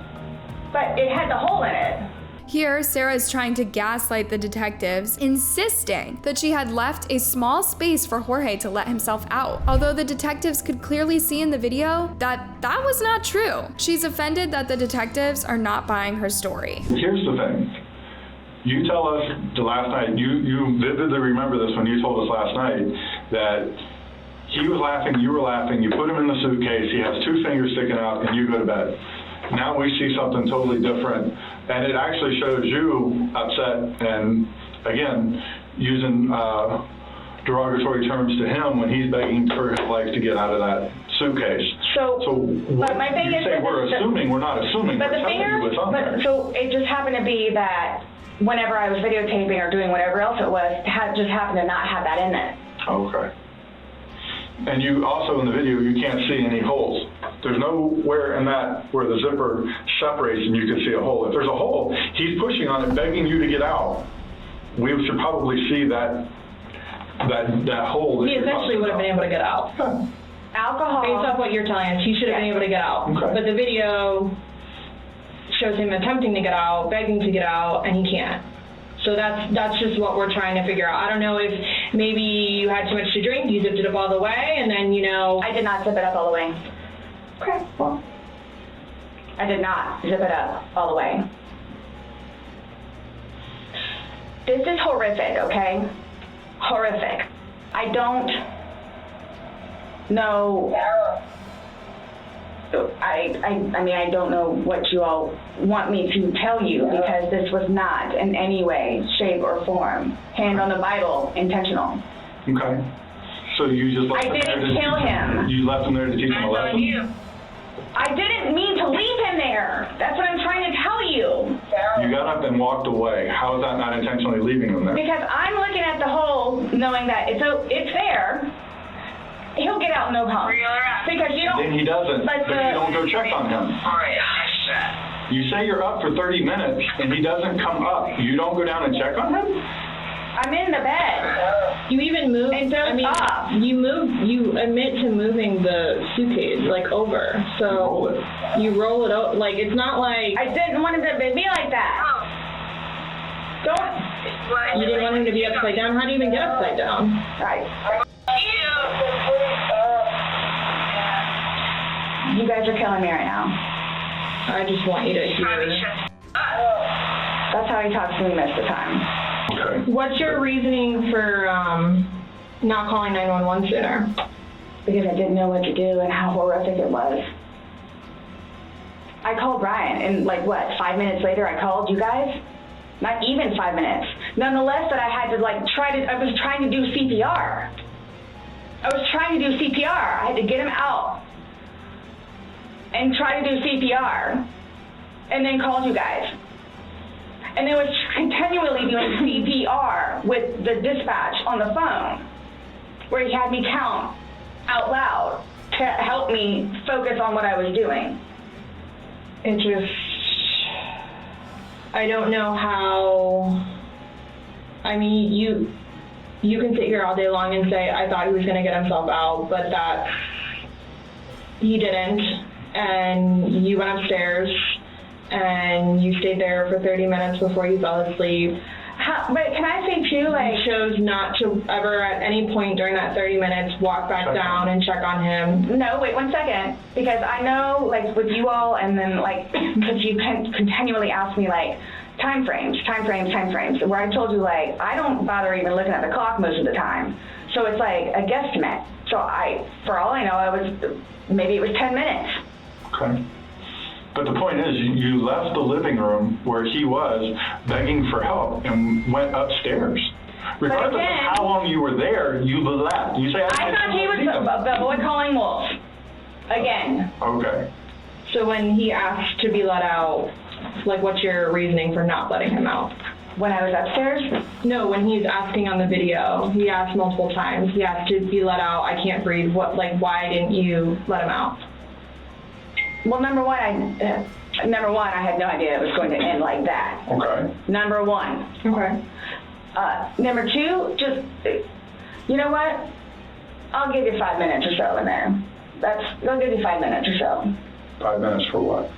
Speaker 4: But it had the hole in it.
Speaker 6: Here, Sarah is trying to gaslight the detectives, insisting that she had left a small space for Jorge to let himself out. Although the detectives could clearly see in the video that that was not true. She's offended that the detectives are not buying her story.
Speaker 5: Here's the thing. You tell us the last night, you vividly remember this when you told us last night, that he was laughing, you were laughing, you put him in the suitcase, he has two fingers sticking out, and you go to bed. Now we see something totally different, and it actually shows you upset and, again, using derogatory terms to him when he's begging for his life to get out of that suitcase.
Speaker 4: So
Speaker 5: what,
Speaker 4: but my thing
Speaker 5: you
Speaker 4: is
Speaker 5: say we're assuming, we're not assuming,
Speaker 4: but
Speaker 5: we're telling you what's on there.
Speaker 4: So it just happened to be that whenever I was videotaping or doing whatever else it was, just happened to not have that in it.
Speaker 5: Okay. And you also, in the video, you can't see any holes. There's nowhere in that where the zipper separates and you can see a hole. If there's a hole, he's pushing on it, begging you to get out. We should probably see that hole.
Speaker 3: He eventually would have been able to get out.
Speaker 4: Alcohol.
Speaker 3: Based off what you're telling us, he should have been able to get out.
Speaker 5: Okay.
Speaker 3: But the video shows him attempting to get out, begging to get out, and he can't. So that's just what we're trying to figure out. I don't know if maybe you had too much to drink, you zipped it up all the way, and then,
Speaker 4: I did not zip it up all the way. Okay, well, I did not zip it up all the way. This is horrific, okay? Horrific. I don't know... I don't know what you all want me to tell you, because this was not in any way, shape, or form, hand on the Bible, intentional.
Speaker 5: Okay. So you just left
Speaker 4: I
Speaker 5: him there
Speaker 4: didn't kill him.
Speaker 5: You left him there to teach him a
Speaker 1: That's on
Speaker 5: lesson?
Speaker 1: you.
Speaker 4: I didn't mean to leave him there. That's what I'm trying to tell you.
Speaker 5: You got up and walked away. How is that not intentionally leaving him there?
Speaker 4: Because I'm looking at the hole, knowing that it's there. He'll get out no problem.
Speaker 1: Where y'all at?
Speaker 4: Because you don't...
Speaker 5: Then he doesn't, but you don't go check on him.
Speaker 1: Alright, nice shot.
Speaker 5: You say you're up for 30 minutes and he doesn't come up. You don't go down and check on him?
Speaker 4: I'm in the bed.
Speaker 3: you even moved,
Speaker 4: And dozed off.
Speaker 3: you admit to moving the suitcase, over. So
Speaker 5: Roll it.
Speaker 3: you roll it out, it's not like...
Speaker 4: I didn't want him to be like that.
Speaker 1: Oh,
Speaker 4: Don't...
Speaker 3: You didn't want him to be upside down? How do you even get upside down?
Speaker 4: Right.
Speaker 1: you.
Speaker 4: You guys are killing me right now.
Speaker 3: I just want you to
Speaker 1: Probably
Speaker 3: hear.
Speaker 1: shut
Speaker 4: That's how he talks to me most of the time.
Speaker 5: Okay.
Speaker 3: What's your reasoning for not calling 911 sooner?
Speaker 4: Because I didn't know what to do and how horrific it was. I called Brian, and 5 minutes later I called you guys? Not even 5 minutes. Nonetheless, that I had to I was trying to do CPR. I had to get him out and try to do CPR, and then called you guys. And then was continually doing CPR with the dispatch on the phone, where he had me count out loud to help me focus on what I was doing.
Speaker 3: It just, I don't know how, you can sit here all day long and say, I thought he was going to get himself out, but that he didn't, and you went upstairs, and you stayed there for 30 minutes before you fell asleep.
Speaker 4: But can I say too,
Speaker 3: You chose not to ever at any point during that 30 minutes walk back down and check on him.
Speaker 4: No, wait 1 second, because I know, with you all, and then, because you can continually ask me, time frames, where I told you, like, I don't bother even looking at the clock most of the time. So it's like a guesstimate. So for all I know, maybe it was 10 minutes.
Speaker 5: Okay. But the point is, you left the living room where he was begging for help and went upstairs. Regardless of how long you were there, you left. You say,
Speaker 4: I thought he was the boy calling wolf. Again.
Speaker 5: Okay.
Speaker 3: So when he asked to be let out, like, what's your reasoning for not letting him out?
Speaker 4: When I was upstairs?
Speaker 3: No, when he's asking on the video, he asked multiple times. He asked to be let out. I can't breathe. Why didn't you let him out?
Speaker 4: Well, number one, I had no idea it was going to end like that.
Speaker 5: Okay.
Speaker 4: Number one.
Speaker 3: Okay.
Speaker 4: Number two, just, you know what? I'll give you 5 minutes or so in there. I'll give you 5 minutes or so.
Speaker 5: 5 minutes for what?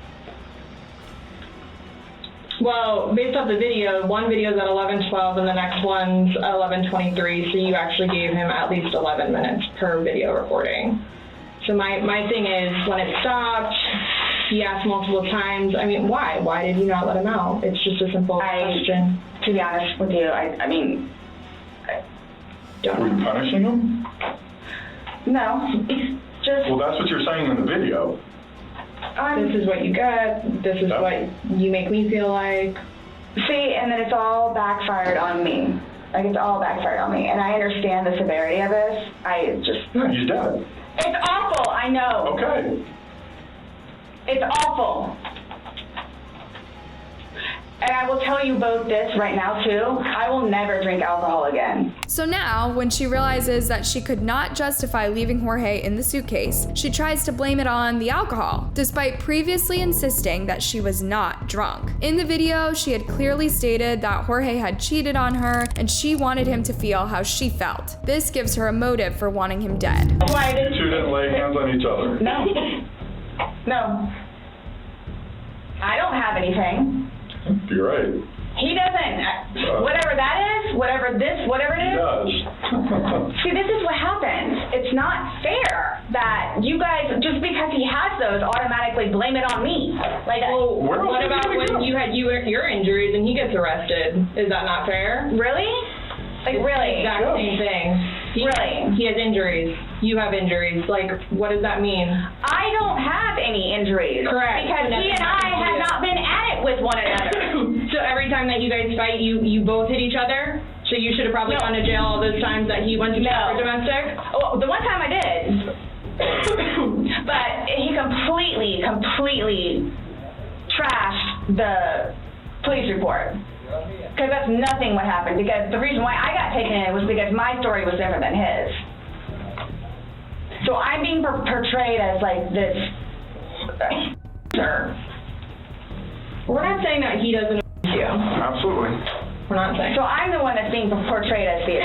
Speaker 3: Well, based off the video, one video is at 11:12 and the next one's at 11:23, so you actually gave him at least 11 minutes per video recording. So my thing is, when it stopped, he asked multiple times, I mean, why? Why did you not let him out? It's just a simple question.
Speaker 4: To be honest with you, I
Speaker 5: Were you punishing him?
Speaker 4: No. Just...
Speaker 5: Well, that's what you're saying in the video.
Speaker 3: This is what you get. This is what you make me feel like.
Speaker 4: See, and then it's all backfired on me. Like, it's all backfired on me. And I understand the severity of this.
Speaker 5: You did.
Speaker 4: It's awful, I know.
Speaker 5: Okay.
Speaker 4: It's awful. And I will tell you both this right now, too. I will never drink alcohol again.
Speaker 6: So now, when she realizes that she could not justify leaving Jorge in the suitcase, she tries to blame it on the alcohol, despite previously insisting that she was not drunk. In the video, she had clearly stated that Jorge had cheated on her, and she wanted him to feel how she felt. This gives her a motive for wanting him dead.
Speaker 5: You two didn't lay hands on each other.
Speaker 4: No. No. I don't have anything.
Speaker 5: You're right.
Speaker 4: He doesn't. Whatever that is, whatever it is.
Speaker 5: He does.
Speaker 4: See, this is what happens. It's not fair that you guys, just because he has those, automatically blame it on me. Like,
Speaker 3: well, what about when you had your injuries and he gets arrested? Is that not fair?
Speaker 4: Really? Like, really?
Speaker 3: Exact same thing.
Speaker 4: Really?
Speaker 3: He has injuries. You have injuries. Like, what does that mean?
Speaker 4: I don't have any injuries.
Speaker 3: Correct.
Speaker 4: Because he and I have not been at it with one another.
Speaker 3: So every time that you guys fight, you both hit each other? So you should have probably gone to jail all those times that he went to jail for domestic?
Speaker 4: Oh, the one time I did. But he completely trashed the police report. Because that's nothing what happened. Because the reason why I got taken in was because my story was different than his. So I'm being portrayed as like this. Sure.
Speaker 3: We're not saying that he doesn't you.
Speaker 5: Absolutely.
Speaker 3: We're not saying.
Speaker 4: So I'm the one that's being portrayed as the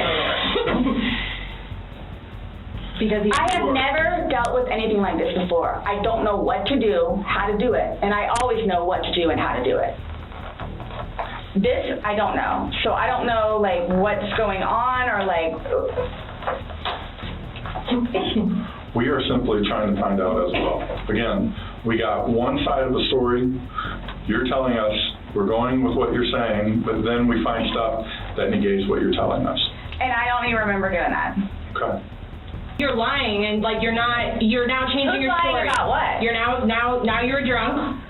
Speaker 3: because
Speaker 4: I have never dealt with anything like this before. I don't know what to do, how to do it, and I always know what to do and how to do it. This, I don't know. So I don't know, like, what's going on or, like...
Speaker 5: We are simply trying to find out as well. Again, we got one side of the story. You're telling us, we're going with what you're saying, but then we find stuff that negates what you're telling us.
Speaker 4: And I don't even remember doing that.
Speaker 5: Okay.
Speaker 3: You're lying, and, like, you're now changing your story.
Speaker 4: Lying about what?
Speaker 3: You're now you're drunk.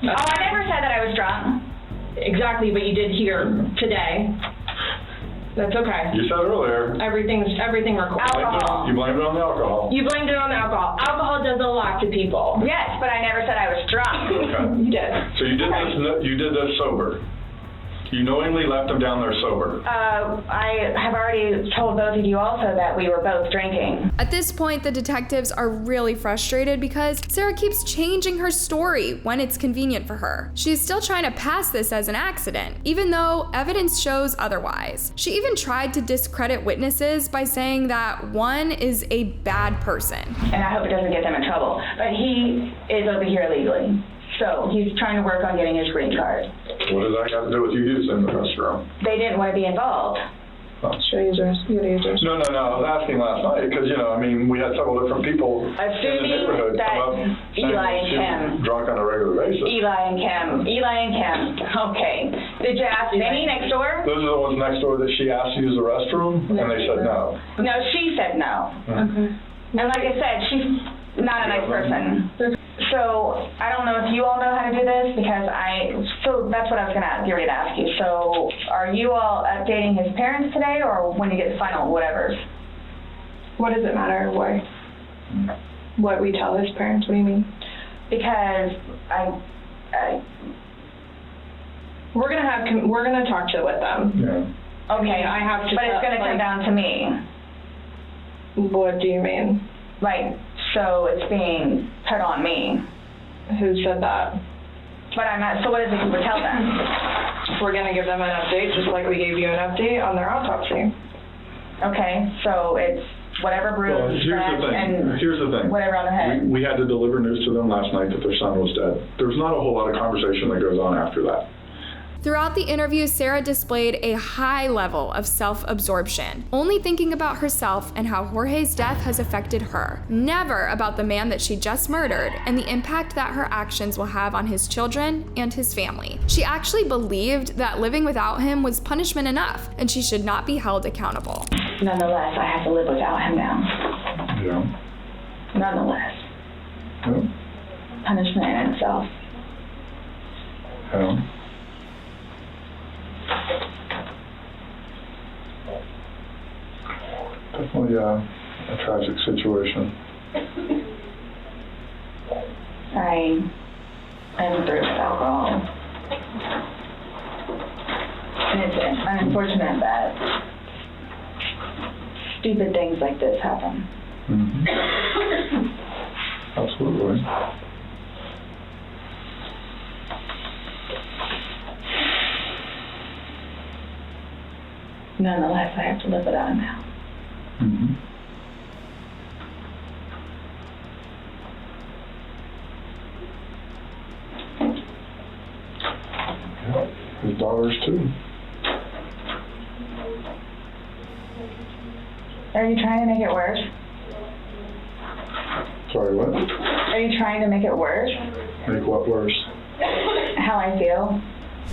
Speaker 4: Oh, I never said that I was drunk.
Speaker 3: Exactly, but you did here today. That's okay.
Speaker 5: You said earlier.
Speaker 3: Everything recorded.
Speaker 4: Alcohol.
Speaker 5: You blamed it on the alcohol.
Speaker 3: You blamed it on the alcohol. Alcohol does a lot to people.
Speaker 4: Yes, but I never said I was drunk.
Speaker 5: Okay.
Speaker 3: You did.
Speaker 5: So you did this sober. You knowingly left him down there sober.
Speaker 4: I have already told both of you also that we were both drinking.
Speaker 6: At this point, the detectives are really frustrated because Sarah keeps changing her story when it's convenient for her. She's still trying to pass this as an accident, even though evidence shows otherwise. She even tried to discredit witnesses by saying that one is a bad person.
Speaker 4: And I hope it doesn't get them in trouble. But he is over here illegally. So he's trying to work on getting his green card.
Speaker 5: What does that got to do with you using the restroom?
Speaker 4: They didn't want to be involved.
Speaker 3: Should I use yours? You gotta use yours.
Speaker 5: No, I was asking last night, because, you know, I mean, we had several different people in the
Speaker 4: Assuming
Speaker 5: neighborhood
Speaker 4: that
Speaker 5: come up saying
Speaker 4: Eli and
Speaker 5: she was
Speaker 4: Kim.
Speaker 5: drunk on a regular basis.
Speaker 4: Eli and Kim. Okay. Did you ask Vinny next door?
Speaker 5: Those are the ones next door that she asked to use the restroom, and they said no.
Speaker 4: No, she said no.
Speaker 3: Okay.
Speaker 4: And like I said, she's not a nice person. So I don't know if you all know how to do this, because so that's what I was gonna get ready to ask you. So are you all updating his parents today, or when you get the final whatevers?
Speaker 3: What does it matter? Why? What we tell his parents? What do you mean?
Speaker 4: Because
Speaker 3: We're gonna talk with them.
Speaker 5: Yeah.
Speaker 4: okay,
Speaker 3: I have to
Speaker 4: but it's gonna come
Speaker 3: like-
Speaker 4: down to me.
Speaker 3: What do you mean?
Speaker 4: Like, so it's being put on me.
Speaker 3: Who said that?
Speaker 4: But I'm not, so what does the keeper tell them?
Speaker 3: We're gonna give them an update, just like we gave you an update on their autopsy.
Speaker 4: Okay, so it's whatever
Speaker 5: Well,
Speaker 4: bruise,
Speaker 5: here's
Speaker 4: scratch,
Speaker 5: the thing.
Speaker 4: and
Speaker 5: Here's the thing.
Speaker 4: whatever on the head.
Speaker 5: We had to deliver news to them last night that their son was dead. There's not a whole lot of conversation that goes on after that.
Speaker 6: Throughout the interview, Sarah displayed a high level of self-absorption, only thinking about herself and how Jorge's death has affected her, never about the man that she just murdered and the impact that her actions will have on his children and his family. She actually believed that living without him was punishment enough, and she should not be held accountable.
Speaker 4: Nonetheless, I have to live without him now.
Speaker 5: Yeah.
Speaker 4: Nonetheless,
Speaker 5: Yeah.
Speaker 4: punishment in itself.
Speaker 5: Yeah. Definitely a tragic situation.
Speaker 4: I'm through with alcohol. And it's unfortunate that stupid things like this happen.
Speaker 5: Mm-hmm. Absolutely.
Speaker 4: Nonetheless, I have to live without him now.
Speaker 5: Mm-hmm. Yeah. His daughters too.
Speaker 4: Are you trying to make it worse?
Speaker 5: Sorry, what?
Speaker 4: Are you trying to make it worse?
Speaker 5: Make what worse?
Speaker 4: How I feel?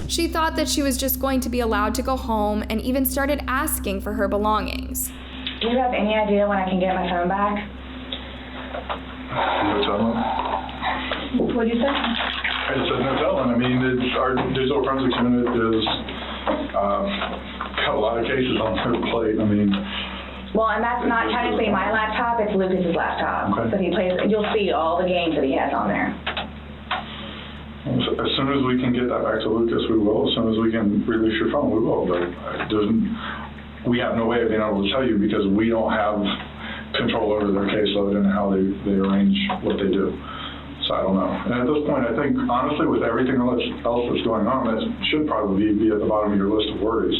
Speaker 6: She thought that she was just going to be allowed to go home and even started asking for her belongings.
Speaker 4: Do you have any idea when I can get my phone back?
Speaker 5: No telling.
Speaker 3: What do you say?
Speaker 5: I just said no telling. I mean, our digital forensics unit is got a lot of cases on their plate. I mean.
Speaker 4: Well, and that's not technically my laptop, it's Lucas's laptop.
Speaker 5: Okay.
Speaker 4: But he plays, you'll see all the games that he has on there.
Speaker 5: As soon as we can get that back to Lucas, we will. As soon as we can release your phone, we will. But we have no way of being able to tell you because we don't have control over their caseload and how they arrange what they do. So I don't know. And at this point, I think, honestly, with everything else that's going on, that should probably be at the bottom of your list of worries.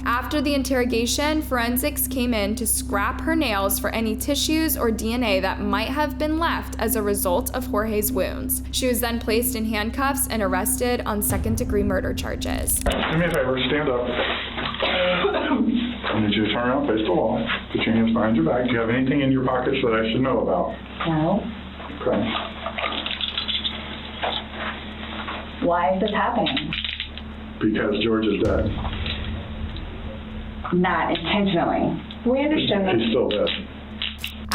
Speaker 6: After the interrogation, forensics came in to scrap her nails for any tissues or DNA that might have been left as a result of Jorge's wounds. She was then placed in handcuffs and arrested on second-degree murder charges.
Speaker 5: Do me a favor, stand up. I need you to turn around, face the wall, put your hands behind your back. Do you have anything in your pockets that I should know about?
Speaker 4: No.
Speaker 5: Okay.
Speaker 4: Why is this happening?
Speaker 5: Because George is dead.
Speaker 4: Not intentionally.
Speaker 3: We understand that.
Speaker 5: He's still dead.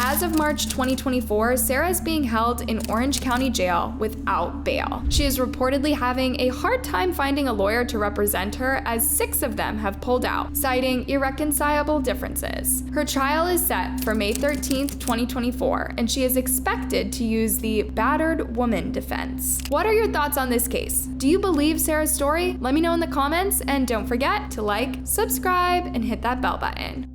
Speaker 6: As of March 2024, Sarah is being held in Orange County Jail without bail. She is reportedly having a hard time finding a lawyer to represent her, as 6 of them have pulled out, citing irreconcilable differences. Her trial is set for May 13th, 2024, and she is expected to use the battered woman defense. What are your thoughts on this case? Do you believe Sarah's story? Let me know in the comments, and don't forget to like, subscribe, and hit that bell button.